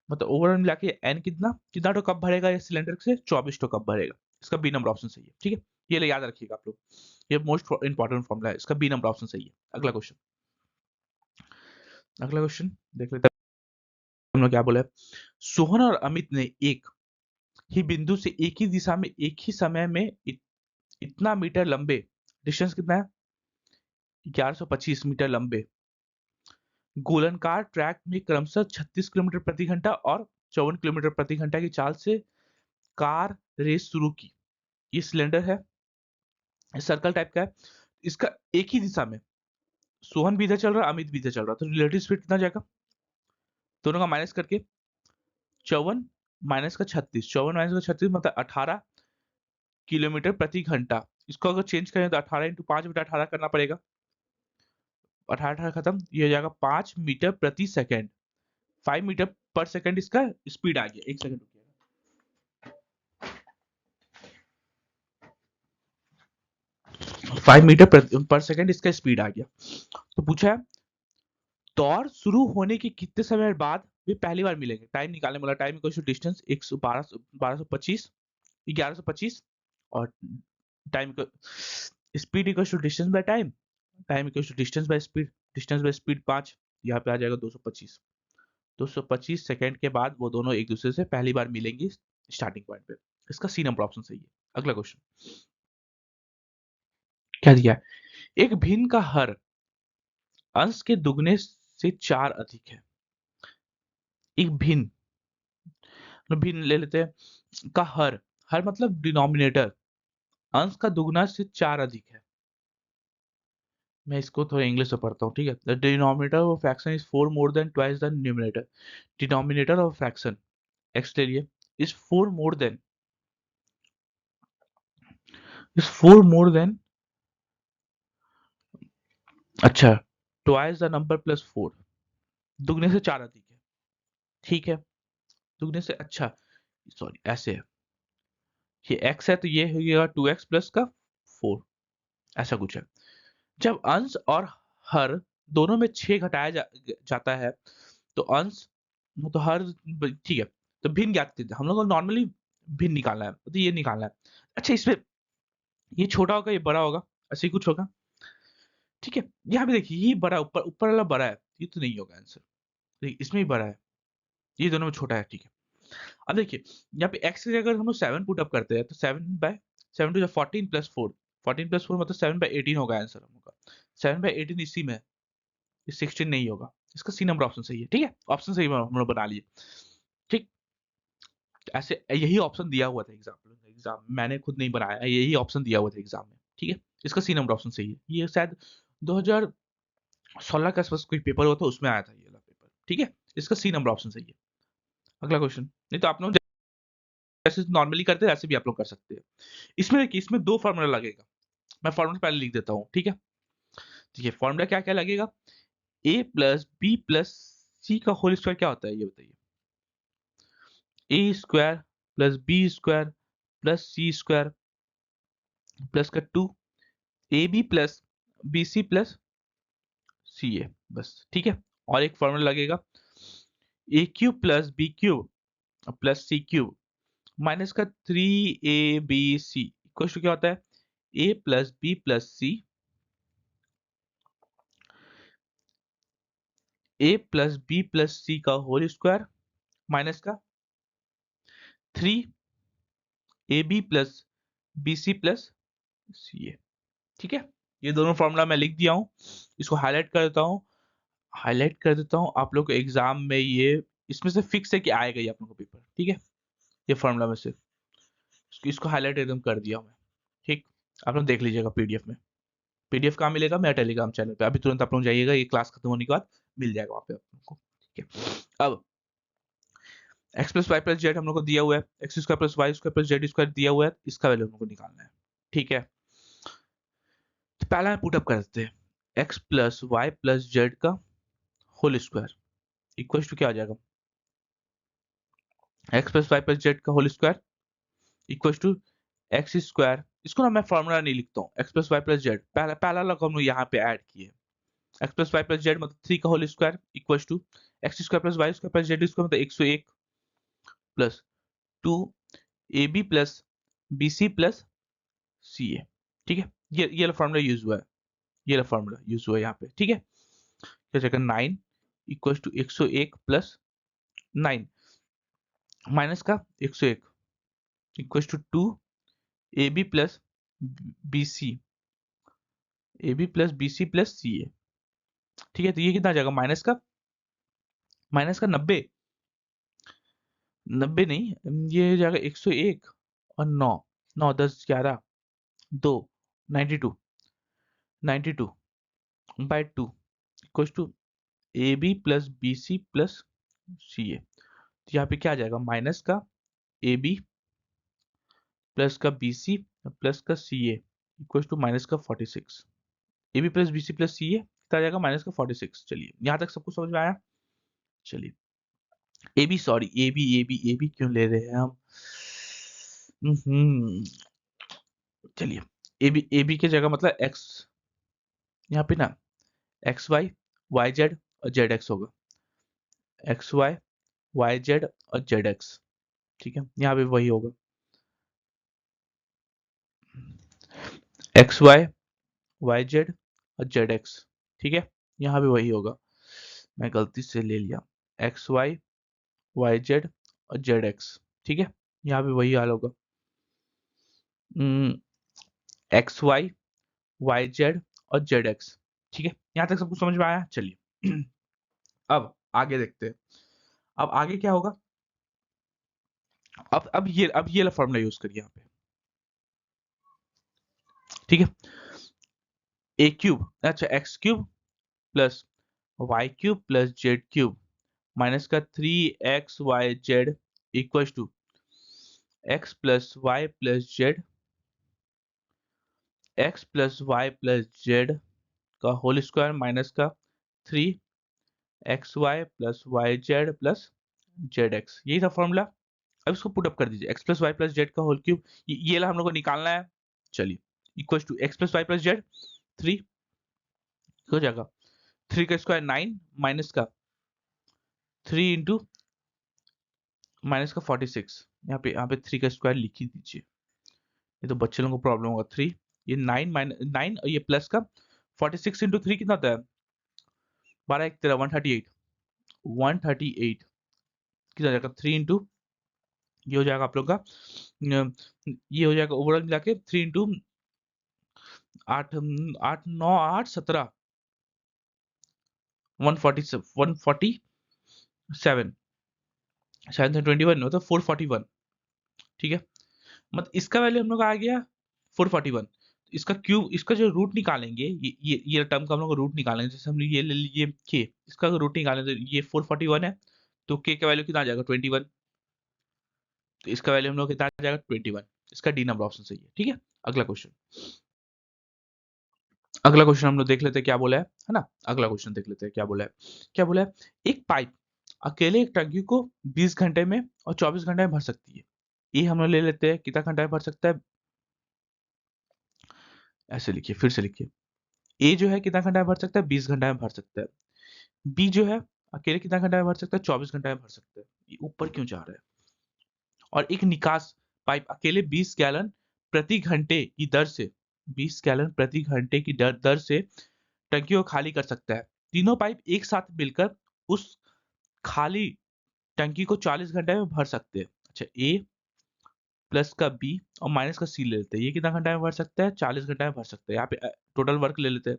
मतलब ओवरऑल मिला के n कितना कितना टो कप भरेगा ये सिलेंडर से, 24 टो कप भरेगा, इसका बी नंबर ऑप्शन सही है। ठीक है, ये ले याद रखिएगा आप लोग, ये मोस्ट इंपॉर्टेंट फॉर्मूला है, इसका बी नंबर ऑप्शन सही है। अगला क्वेश्चन, अगला क्वेश्चन देख लेते हैं हम लोग क्या बोला है, सोहन और अमित ने एक ही बिंदु से एक ही दिशा में एक ही समय में इतना मीटर लंबे, डिस्टेंस कितना है 1125 मीटर लंबे गोलनकार ट्रैक में क्रमशः 36 किलोमीटर प्रति घंटा और 54 किलोमीटर प्रति घंटा की चाल से कार रेस शुरू की। ये सिलेंडर है, सर्कल टाइप का है, इसका एक ही दिशा में सोहन भी इधर चल रहा है, अमित भी इधर चल रहा है, तो रिलेटिव स्पीड कितना जाएगा, दोनों का माइनस करके 54 माइनस का 36, 54 माइनस का 36 मतलब 18 किलोमीटर प्रति घंटा। इसको अगर चेंज करें तो 18 इंटू 5/18 करना पड़ेगा, 18 खत्म, ये हो जाएगा 5 मीटर प्रति सेकेंड, 5 मीटर पर सेकेंड इसका स्पीड आ गया। एक सेकंड रुकिए, 5 मीटर पर सेकेंड इसका स्पीड आ गया। तो पूछा है दौड़ शुरू होने के कितने समय बाद वे पहली बार मिलेंगे, टाइम निकालने वाला, टाइम इक्वल टू डिस्टेंस 112 1225 1125 और time speed equal to distance by time, time equal to distance by speed, distance by speed 5, यहाँ पे आ जाएगा 225। 225 सेकंड के बाद वो दोनों एक दूसरे से पहली बार मिलेंगी स्टार्टिंग पॉइंट पे। इसका सी नंबर ऑप्शन सही है। अगला क्वेश्चन क्या दिया है? एक भिन्न का हर अंश के दुगने से 4 अधिक है। एक भिन्न, तो भिन्न ले लेते हैं, का हर, हर मतलब डिनोमिनेटर, अंश का दुगना से 4 अधिक है। मैं इसको थोड़ा इंग्लिश में पढ़ता हूँ, ठीक है। The denominator of fraction is 4 more than twice the numerator. Denominator of fraction x ले लिए, is 4 more than, is 4 more than, अच्छा, ट्वाइस द नंबर प्लस 4, दुगने से 4 अधिक है, ठीक है। दुगने से, अच्छा सॉरी ऐसे है, ये x है तो ये हो गया 2x प्लस का 4, ऐसा कुछ है। जब अंश और हर दोनों में 6 जाता है तो अंश, तो हर, ठीक है। तो भिन्न ज्ञात कीजिए, हम लोग को नॉर्मली भिन्न निकालना है, तो ये निकालना है। अच्छा, इसमें ये छोटा होगा ये बड़ा होगा, ऐसे ही कुछ होगा, ठीक है। यहाँ पे देखिए ये बड़ा, ऊपर ऊपर वाला बड़ा है, ये तो नहीं होगा आंसर, देखिए इसमें भी बड़ा है, ये दोनों में छोटा है, ठीक है। अब देखिए यहाँ पे x की जगह अगर हम लोग 7 पुट अप करते हैं तो 7 टू 14 प्लस 4, 14 प्लस 4 मतलब 7/18 होगा आंसर हम लोग का। 7/18 इसी में है, ये 16 नहीं होगा। इसका सी नंबर ऑप्शन सही है, ठीक है। ऑप्शन सही हम लोग बना लिए, ठीक। ऐसे यही ऑप्शन दिया हुआ था एग्जाम, मैंने खुद नहीं बनाया, यही ऑप्शन दिया हुआ था एग्जाम में, ठीक है। इसका सी नंबर ऑप्शन सही है। ये शायद 2016 के आसपास कोई पेपर हुआ था, उसमें आया था ये वाला पेपर, ठीक है। इसका सी नंबर ऑप्शन सही है। अगला क्वेश्चन, नहीं तो आप लोग जैसे नॉर्मली करते हैं ऐसे भी आप लोग कर सकते हैं। इसमें देखिए, इसमें 2 फार्मूला लगेगा, मैं फार्मूला पहले लिख देता हूँ, ठीक है। देखिए फार्मूला क्या क्या लगेगा, a plus B plus C का होल स्क्वायर क्या होता है ये बताइए। A square plus B square plus C square plus का 2 A B plus B C plus C A, बस, ठीक है। और एक फार्मूला लगेगा A cube plus B cube plus C cube minus का 3ab इक्वल टू क्या होता है, a plus B plus C, a plus B plus C का होल स्क्वायर माइनस का 3ab plus B C plus C A, ठीक है। ये दोनों फॉर्मूला मैं लिख दिया हूँ, इसको हाईलाइट कर देता हूँ, हाईलाइट कर देता हूँ। आप लोग को एग्जाम में ये इसमें से फिक्स है कि आएगा ही आप लोगों को पेपर, ठीक है। ये फॉर्मूला में से इसको हाईलाइट एकदम कर दिया हूँ मैं, ठीक। आप लोग देख लीजिएगा पीडीएफ में, पीडीएफ कहाँ मिलेगा, मेरा टेलीग्राम चैनल पे, अभी तुरंत आप लोग जाइएगा, ये क्लास खत्म होने के बाद मिल जाएगा वहाँ पे आप लोग को, ठीक है। अब X plus Y plus Z हम लोग को दिया हुआ है, X square plus Y square plus Z square दिया हुआ है, इसका वैल्यू हम लोग को निकालना है, ठीक है। तो पहला पुट अप कर देते हैं, X plus Y plus Z का होल स्क्वायर इक्वल टू क्या आ जाएगा, X plus Y plus Z का whole square equal to X square, इसको ना मैं फॉर्मूला नहीं लिखता हूँ, X plus Y plus Z पहला पहला लग हम लोग यहाँ पे ऐड किए, X plus Y plus Z मतलब 3 का whole square equal to X square plus Y square plus Z square मतलब 101 plus 2 A B plus B C plus C A, ठीक है। ये फॉर्मूला यूज हुआ है, ये फॉर्मूला यूज हुआ है यहाँ पे, ठीक है। क्या जाएगा 9 इक्वल टू 101 प्लस 9 माइनस का 101 equal to 2 A B plus B C, A B plus B C plus C A, ठीक है। तो ये कितना आ जाएगा, माइनस का 90, 90 नहीं, ये हो जाएगा 101 और 9, 9 10 11 2 92, 92 by 2 equal to A B plus B C plus C A. तो यहाँ पे क्या आ जाएगा, माइनस का ए बी प्लस का बी सी प्लस का C A equal to minus का 46, A B plus B C plus C A कितना आ जाएगा, माइनस का 46। चलिए यहाँ तक सबको समझ में आया। चलिए A B, sorry A B क्यों ले रहे हैं हम, हम्म, चलिए ए बी की जगह मतलब एक्स, यहाँ पे ना एक्स वाई वाई जेड और जेड एक्स होगा, एक्स वाई वाई जेड और जेड एक्स, ठीक है। यहाँ पे वही होगा, एक्स वाई, वाई जेड और जेड एक्स। ठीक है, यहाँ भी वही होगा, मैं गलती से ले लिया, एक्स वाई, वाई जेड और जेड एक्स। ठीक है, यहाँ भी वही हाल होगा, एक्स वाई, वाई जेड और जेड एक्स। ठीक है, यहाँ तक सब कुछ समझ में आया। चलिए अब आगे देखते हैं। अब आगे क्या होगा, अब ये वाला फॉर्मूला यूज करिए यहाँ पे। ठीक है, ए क्यूब, अच्छा X cube plus Y cube plus Z cube minus का 3xyz equal to X plus Y plus Z, X plus Y plus Z का होल स्क्वायर माइनस का 3xy plus Y Z plus Z X. यही था फॉर्मूला। अब इसको पुट अप कर दीजिए, X plus Y plus Z का होल क्यूब, ये हम लोग को निकालना है। चलिए, equal to X plus Y plus Z 3 हो जाएगा, 3 का स्क्वायर 9 माइनस का 3 इंटू माइनस का 46, यहाँ पे 3 का स्क्वायर लिख ही दीजिए, ये तो बच्चे लोगों को प्रॉब्लम होगा। 3, ये 9 माइनस 9 और ये प्लस का 46 इंटू 3 कितना होता है, 12 1 13 138, 138 कितना हो जाएगा, 3 इंटू ये हो जाएगा आप लोग का ये हो जाएगा ओवरऑल मिला के 3 इंटू 8 8 9 8 17 147 शायद 21 होता 441। ठीक है, मतलब इसका वैल्यू हम लोग आ गया 441। इसका क्यूब, इसका जो रूट निकालेंगे, ये टर्म का हम लोग रूट निकालेंगे, जैसे हम ये ले लीजिए के, इसका रूट निकालेंगे तो ये 441 है, तो के का वैल्यू कितना आ जाएगा 21, तो इसका वैल्यू हम लोग कितना आ जाएगा 21। इसका डी नंबर ऑप्शन सही है। ठीक है, अगला क्वेश्चन, अगला क्वेश्चन हम लोग देख लेते हैं क्या बोला है ना। अगला क्वेश्चन देख लेते हैं क्या बोला है। क्या बोला है, एक पाइप अकेले एक टंकी को 20 घंटे में और 24 घंटे में भर सकती है। ये हम लोग ले लेते हैं, कितना घंटा में भर सकता है, ऐसे लिखिए, फिर से लिखिए, ए जो है कितना घंटा में भर सकता है, 20 घंटा में भर सकता है। बी जो है अकेले कितना घंटा में भर सकता है, 24 घंटा में भर सकता है। ये ऊपर क्यों जा रहा है। और एक निकास पाइप अकेले 20 गैलन प्रति घंटे की दर से, 20 गैलन प्रति घंटे की दर से टंकी को खाली कर सकता है। तीनों पाइप एक साथ मिलकर उस खाली टंकी को 40 घंटे में भर सकते हैं। अच्छा, ए प्लस का बी और माइनस का सी ले लेते हैं, ये कितना घंटा में भर सकता है, 40 घंटा में भर सकता है। यहाँ पे टोटल वर्क ले लेते हैं,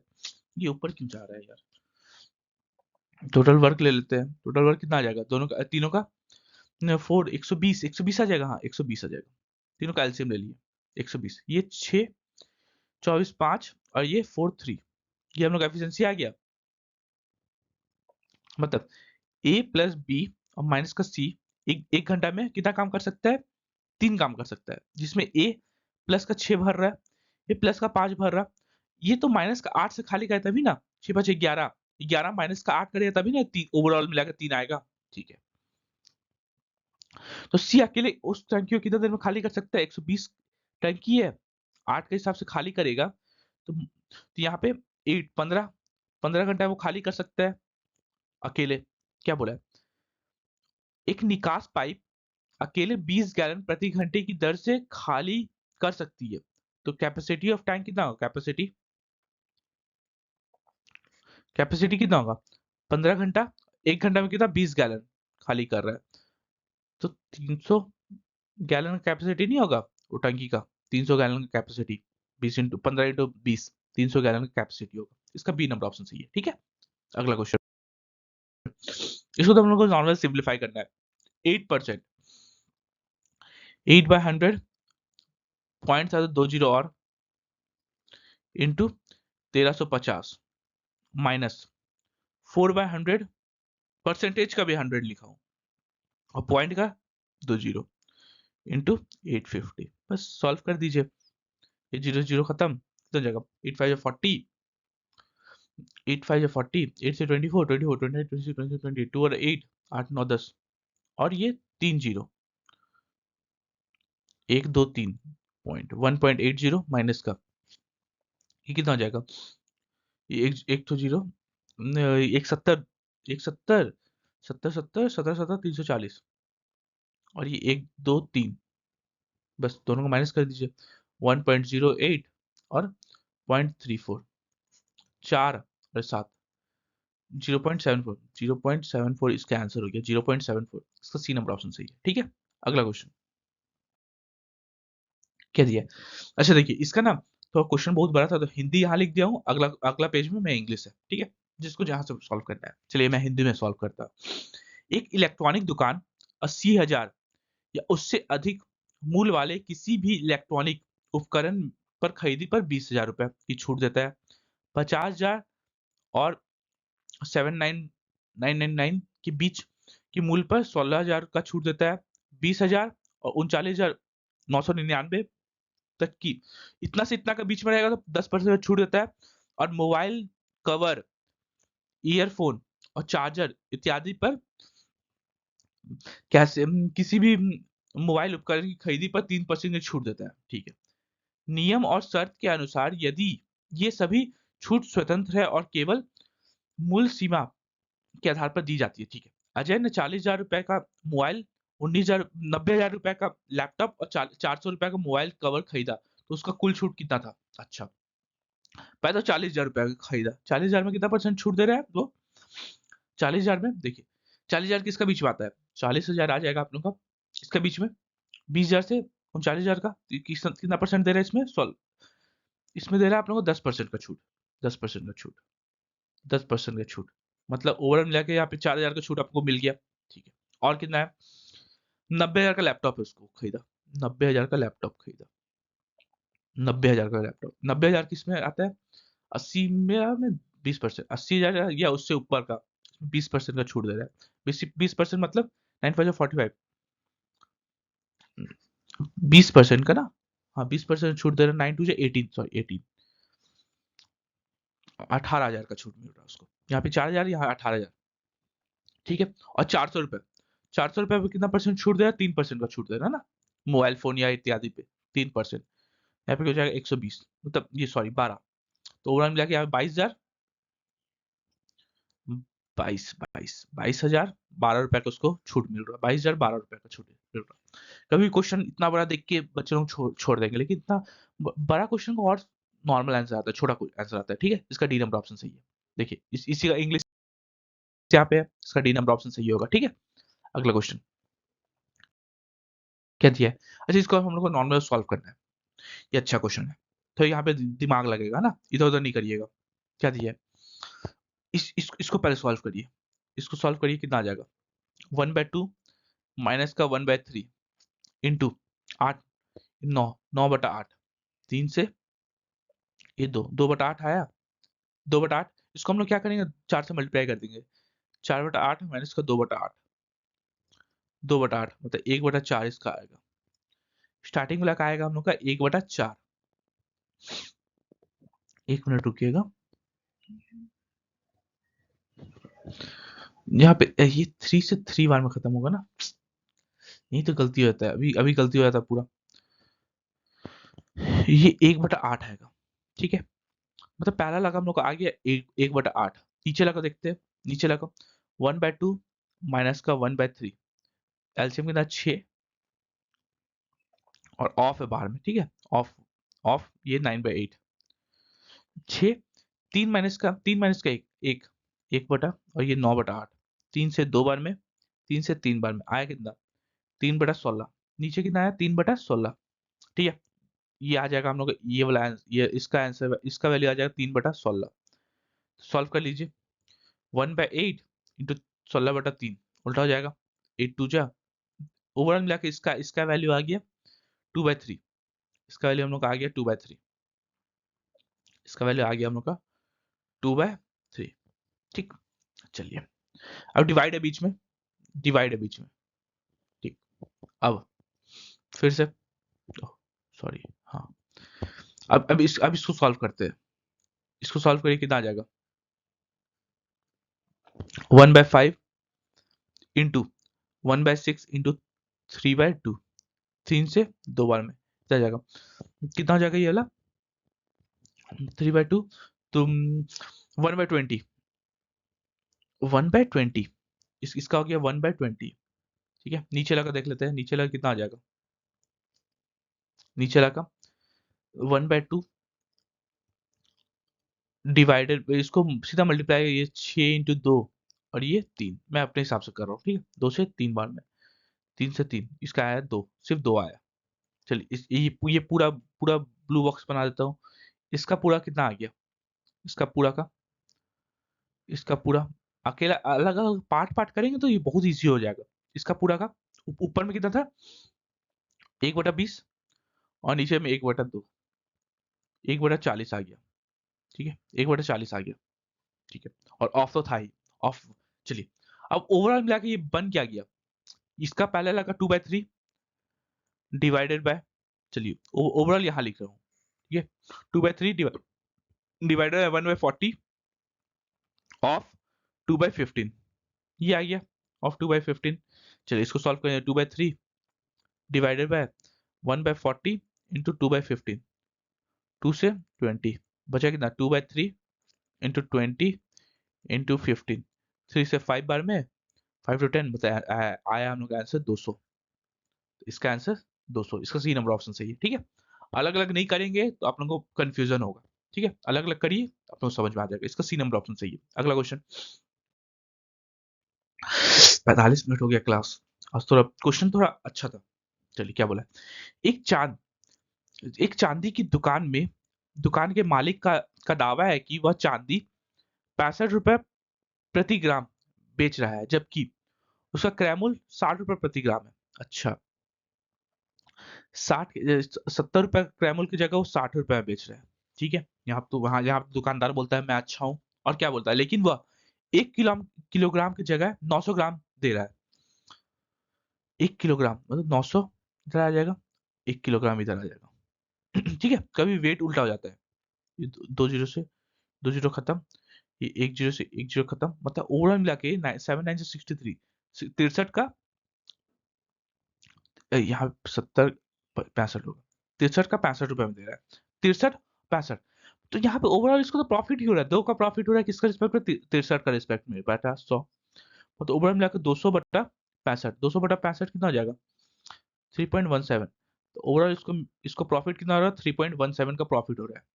ये ऊपर क्यों जा रहा है यार, टोटल वर्क ले लेते हैं। टोटल वर्क कितना आ जाएगा, दोनों का, तीनों का 4 120 आ जाएगा, हाँ 120 आ जाएगा। तीनों का एलसीएम ले लिए 120, ये 6 24 5 और ये 4 3, ये हम लोग एफिशिएंसी आ गया। मतलब ए प्लस बी और माइनस का सी एक घंटा में कितना काम कर सकता है, 3 काम कर सकता है, जिसमें ए प्लस का 6 भर रहा है, ये प्लस का 5 भर रहा है, ये तो माइनस का 8 से खाली करे तभी ना, 6 5 11, 11 माइनस का 8 करेगा तभी ना ओवरऑल मिलाकर 3 आएगा। ठीक है, तो सी अकेले उस टंकी को कितने देर में खाली कर सकता है, 120 टंकी है, 8 के हिसाब से खाली करेगा, तो यहाँ पे 8 15 15 घंटा वो खाली कर सकता है अकेले। क्या बोला है, एक निकास पाइप अकेले 20 गैलन प्रति घंटे की दर से खाली कर सकती है, तो कैपेसिटी ऑफ टैंक कितना होगा, कैपेसिटी कैपेसिटी कितना होगा, 15 घंटा, एक घंटा में कितना 20 गैलन खाली कर रहा है, तो 300 गैलन का कैपेसिटी नहीं होगा वो टंकी का, 300 गैलन का कैपेसिटी, 20 इंटू 15 इंटू 20, 300 गैलन का कैपेसिटी होगा। इसका बी नंबर ऑप्शन सही है। ठीक है, अगला क्वेश्चन, इसको तो हम लोग को नॉर्मल सिंप्लीफाई करना है। 8%, 8/100 0.720 और इंटू 1350 माइनस 4/100, परसेंटेज का भी 100 लिखा हूं और पॉइंट का 20 इंटू 850, बस सॉल्व कर दीजिए, ये 0 0 खत्म, कितना जाएगा, 8 5 40, 8 5 40, 8 से 24 24 28 26 27 28 2 और 8 8 9 10 और ये 3 0 1 2 3 पॉइंट 1.80 माइनस का, ये कितना हो जाएगा, ये एक तो जीरो, एक 70 एक 70 70 70 17 17 340 और ये 1 2 3, बस दोनों को माइनस कर दीजिए, 1.08 और 0.34, 4 और 7, 0.74, 0.74 इसका आंसर हो गया, 0.74 इसका सी नंबर ऑप्शन सही है। ठीक है, अगला क्वेश्चन क्या दिया है? अच्छा देखिए इसका ना तो क्वेश्चन बहुत बड़ा था, तो हिंदी यहाँ लिख दिया हूँ, अगला अगला पेज में मैं इंग्लिश है, ठीक है, जिसको जहां से सॉल्व करना है। चलिए मैं हिंदी में सॉल्व करता हूँ। एक इलेक्ट्रॉनिक दुकान 80,000 या उससे अधिक मूल्य वाले किसी भी इलेक्ट्रॉनिक उपकरण पर खरीदी पर 20,000 रुपए की छूट देता है। 50,000 और 7,999 के बीच के मूल्य पर 16,000 का छूट देता है। 20,000 और 39,999 तक की इतना से इतना का बीच में रहेगा तो 10% छूट देता है। और मोबाइल कवर, ईयरफोन और चार्जर इत्यादि पर कैसे किसी भी मोबाइल उपकरण की खरीदी पर 3% की छूट देता है। ठीक है, नियम और शर्त के अनुसार यदि ये सभी छूट स्वतंत्र है और केवल मूल सीमा के आधार पर दी जाती है। ठीक है, अजय ने 40,000 रुपए का मोबाइल, 90,000 रुपए का लैपटॉप और 400 रुपए का मोबाइल कवर खरीदा, तो उसका कुल छूट कितना था? अच्छा, पहले तो 40,000 रुपए का खरीदा, 40,000 में कितना परसेंट छूट दे रहा है वो? 40,000 में देखिए 40,000 किसका बीच में आता है? 40,000 आ जाएगा आप लोग का इसका बीच में, 20,000 से 39,000 का कितना परसेंट दे रहा है इसमें? इसमें दे रहा है आप लोगों को 10% का छूट, 10% का छूट, 10% का छूट, मतलब ओवरऑल मिला के यहाँ पे 4,000 का छूट आपको मिल गया। ठीक है, और कितना है? 90,000 का लैपटॉप है, उसको खरीदा, 90,000 का लैपटॉप खरीदा, 90,000 का लैपटॉप, 90,000 किस में आता है? 80 में 20%, 80,000 या उससे ऊपर का 20% का छूट दे रहा है। 20% मतलब 9,545, 20% का ना, हाँ 20% छूट दे रहा है। 9 टू 18, सॉरी 18, 18,000 का छूट मिल रहा है उसको, यहाँ पे 4,000, यहाँ 18,000। ठीक है, और 400 रुपए, 400 रुपए पे कितना परसेंट छूट दे रहा है? 3% का छूट दे रहा है ना, मोबाइल फोन या इत्यादि पे 3%, यहाँ पे हो जाएगा 120, मतलब ये सॉरी 12, तो ओवरऑल मिला के यहाँ पे 22,000, 22,000 12 रुपए का उसको छूट मिल रहा है, 22,000 12 रुपए का छूट मिल रहा है। कभी क्वेश्चन इतना बड़ा देख के बच्चे लोग छोड़ देंगे, लेकिन इतना बड़ा क्वेश्चन को और नॉर्मल आंसर आता है, छोटा आंसर आता है। ठीक है, इसका डी नंबर ऑप्शन सही है। देखिए इसी का इंग्लिश यहाँ पे है, इसका डी नंबर ऑप्शन सही होगा। ठीक है, अगला क्वेश्चन क्या दिया है? अच्छा, इसको हम लोग को नॉर्मल सॉल्व करना है, ये अच्छा क्वेश्चन है, तो यहाँ पे दिमाग लगेगा ना, इधर उधर नहीं करिएगा। क्या दिया है? इसको पहले सॉल्व करिए, इसको सॉल्व करिए, कितना आ जाएगा? 1/2 माइनस का 1/3 इंटू 8, 9 बटा 8, 3 से ये 2 बटा 8 आया, 2/8, इसको हम लोग क्या करेंगे? 4 से मल्टीप्लाई कर देंगे, 4/8 माइनस का 2/8, 2/8 मतलब 1/4 इसका आएगा। स्टार्टिंग वाला का आएगा हम लोग का 1/4। 1 मिनट रुकिएगा, यहाँ पे ये 3 से 3 बार में खत्म होगा ना, यही तो गलती हो जाता है, अभी अभी गलती हो जाता है पूरा। ये 1/8 आएगा। ठीक है, मतलब पहला लगा हम लोग का आ गया 1/8, नीचे लगा देखते हैं, नीचे लगा 1/2 माइनस का 1/3, एलसीएम कितना 6, और ऑफ है बाहर में। ठीक है, ऑफ, ऑफ ये 9/8, 6, 3 माइनस का 1, 1, 1 बटा, और ये 9/8, 3 से 2 बार में, 3 से 3 बार में आया कितना? 3/16, नीचे कितना आया? 3/16। ठीक है, ये आ जाएगा हम लोग का ये वाला ये इसका आंसर, इसका वैल्यू आ जाएगा 3/16। सॉल्व कर लीजिए, 1/8 इंटू 16/3 उल्टा हो जाएगा, 8 2 जा, ओवरऑल मिला के इसका इसका वैल्यू आ गया 2/3, इसका वैल्यू हम लोग का आ गया 2/3, इसका वैल्यू आ गया हम लोग का 2/3। ठीक, चलिए अब डिवाइड है बीच में, डिवाइड है बीच में। ठीक, अब फिर से, सॉरी, हाँ, अब इसको सॉल्व करते हैं, इसको सॉल्व करिए, कितना आ जाएगा? 1/5 इंटू 1/6 इंटू 3/2, 3 से 2 बार में क्या जाएगा? कितना हो जाएगा ये वाला? 3/2, तुम 1/20, 1/20, इसका हो गया 1/20। ठीक है, नीचे लगा देख लेते हैं, नीचे लगा कितना आ जाएगा? नीचे लगा 1/2 डिवाइडेड, इसको सीधा मल्टीप्लाई, ये 6 इंटू 2 और ये 3, मैं अपने हिसाब से कर रहा हूँ, ठीक है, 2 से 3 बार में, 3 से 3, इसका आया 2, सिर्फ 2 आया। चलिए ये पूरा पूरा ब्लू बॉक्स बना देता हूँ। इसका पूरा कितना आ गया, इसका पूरा का, इसका पूरा अकेला अलग अलग पार्ट पार्ट करेंगे तो ये बहुत इजी हो जाएगा। इसका पूरा का ऊपर में कितना था, 1/20 और नीचे में 1/2, 1/40 आ गया, ठीक है, 1/40 आ गया, ठीक है, और ऑफ तो था ही, ऑफ। चलिए अब ओवरऑल मिला के ये बन क्या गया, इसका पहले लगा 2/3 डिवाइडेड बाय, चलिए ओवरऑल यहाँ लिख रहा हूँ, ठीक है, 2/3 डिवाइडेड बाय 1/40 ऑफ 2/15, ये आ गया ऑफ 2/15। चलिए इसको सॉल्व करें, 2/3 डिवाइडेड बाय 1/40 इंटू 2/15, 2 से 20 बचा कितना, 2/3 इंटू 20 इंटू 15, 3 से 5 बार में 5 to 10 बताया, आया हम लोग का आंसर 200। इसका आंसर 200, इसका सी नंबर ऑप्शन सही है, ठीक है। अलग अलग नहीं करेंगे तो आप लोगों को कंफ्यूजन होगा, ठीक है, अलग अलग करिए आप लोगों को समझ में आ जाएगा, इसका सी नंबर ऑप्शन सही है। अगला क्वेश्चन, 45 मिनट हो गया क्लास, आज थोड़ा क्वेश्चन थोड़ा अच्छा था। चलिए क्या बोला, एक चांद एक चांदी की दुकान में दुकान के मालिक का दावा है कि वह चांदी 65 रुपए प्रति ग्राम बेच रहा है, जबकि उसका क्रय मूल्य 60 रुपए प्रति ग्राम है। अच्छा, 70 रुपए क्रय मूल्य की जगह वो 60 रुपए में बेच रहा है, ठीक है। यहाँ तो दुकानदार बोलता है मैं अच्छा हूँ, और क्या बोलता है, लेकिन वह 1 किलोग्राम की जगह 900 ग्राम दे रहा है। 1 किलोग्राम मतलब 900 इधर आ जाएगा, 1 किलोग्राम इधर आ जाएगा। ठीक है, कभी वेट उल्टा हो जाता है, ये 2 जीरो से 2 जीरो खत्म, ये 1 जीरो से 1 जीरो खत्म, मतलब ओवरऑल मिला के 7 9 से 63, 63 का यहाँ 70 65 होगा, 63 का 65 रुपए में दे रहा है, 63 65। तो यहाँ पे ओवरऑल इसको तो प्रॉफिट ही हो रहा है, 2 का प्रॉफिट हो रहा है, किसका रिस्पेक्ट में, 63 का रिस्पेक्ट में, बेटा 100, तो ओवरऑल मिलाकर 200/65, 200/65 कितना हो जाएगा, 3.17। तो ओवरऑल इसको इसको प्रॉफिट कितना हो रहा है, 3.17 का प्रॉफिट हो रहा है,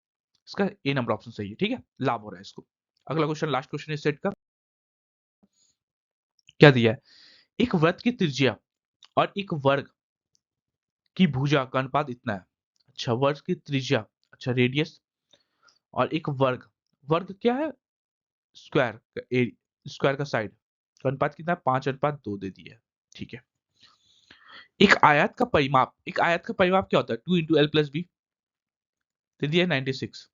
इसका ए नंबर ऑप्शन सही है, ठीक है, लाभ हो रहा है इसको। अगला क्वेश्चन, लास्ट क्वेश्चन इस सेट का, क्या दिया है, एक वृत्त की त्रिज्या और एक वर्ग की भुजा का अनुपात इतना है। अच्छा, वर्ग की त्रिज्या, अच्छा रेडियस, और एक वर्ग, वर्ग क्या है, स्क्वायर, स्क्वायर का साइड का अनुपात कितना है, 5/2 दे दिया है, ठीक है। एक आयत का परिमाप, एक आयत का परिमाप क्या होता है, 2 इंटू एल प्लस बी दे दिया है 96,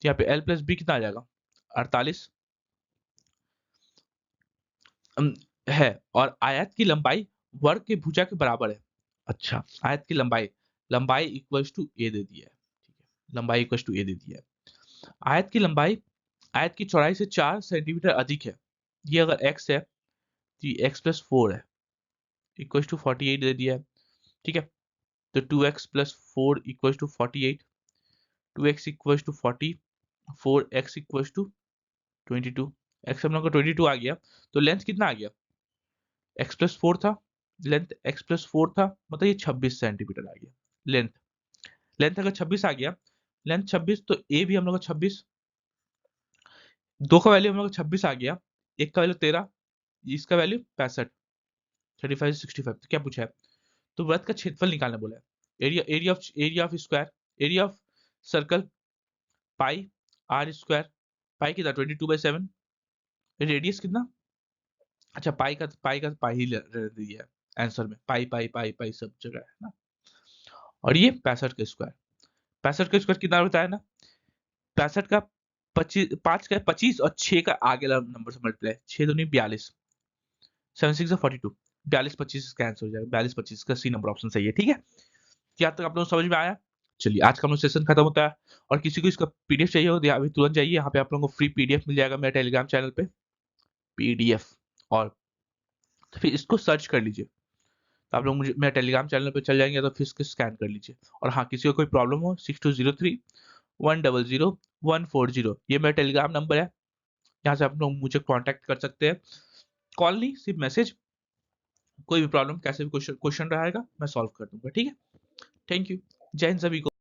तो यहाँ पे एल प्लस बी कितना आ जाएगा, 48 है, और आयत की लंबाई वर्ग के भुजा के बराबर है। अच्छा, आयत की लंबाई, लंबाई इक्वल्स टू ए दे दिया है, ठीक है, लंबाई इक्वल्स टू ए दे दिया है। आयत की लंबाई आयत की चौड़ाई से 4 सेंटीमीटर अधिक है, ये अगर x है तो ये x प्लस 4 है, इक्वल्स टू 48 दे दिया है, ठीक है। तो 2x plus 4 equals to 48, 2x equals to 40, 4x equals to 22, x हम लोग का 22 आ गया, तो लेंथ कितना आ गया, x प्लस 4 था, लेंथ x प्लस 4 था, मतलब ये 26 सेंटीमीटर आ गया लेंथ। लेंथ अगर 26 आ गया, लेंथ 26, तो ए भी हम लोग का 26, 2 का वैल्यू हम लोग का 26 आ गया, एक का वैल्यू 13, इसका वैल्यू 65, 35 65, तो क्या पूछा है, तो वृत्त का क्षेत्रफल निकालना बोला है। Area of square, area of circle, pi are square, pi कितना 22/7, रेडियस कितना, अच्छा पाई ही दिया है आंसर में, पाई पाई पाई पाई सब जगह है ना, और ये 65 का स्क्वायर, 65 का स्क्वायर कितना बताया ना, 65 का 25, 5 का 25 और 6 का आगे वाला नंबर से मल्टीप्लाई, 6 दूनी 42, 7 6 42, 42 25 इसका आंसर हो जाएगा, 42 25 का सी नंबर ऑप्शन सही है, ठीक है। क्या तक आप लोगों को समझ में आया, चलिए आज का हम लोग सेशन खत्म होता है, और किसी को इसका पीडीएफ चाहिए हो तो अभी तुरंत जाइए, यहाँ पे आप लोगों को फ्री पीडीएफ मिल जाएगा मेरे टेलीग्राम चैनल पे, पीडीएफ, और फिर इसको सर्च कर लीजिए, तो आप लोग मुझे मेरे टेलीग्राम चैनल पे चल जाएंगे, तो फिर इसको स्कैन कर लीजिए। और हाँ, किसी को कोई प्रॉब्लम हो 6203 100 140, ये मेरा टेलीग्राम नंबर है, यहाँ से आप लोग मुझे कॉन्टैक्ट कर सकते हैं, कॉल नहीं सिर्फ मैसेज, कोई भी प्रॉब्लम कैसे भी क्वेश्चन रहेगा मैं सॉल्व कर दूंगा, ठीक है। थैंक यू, जय हिंद सभी को।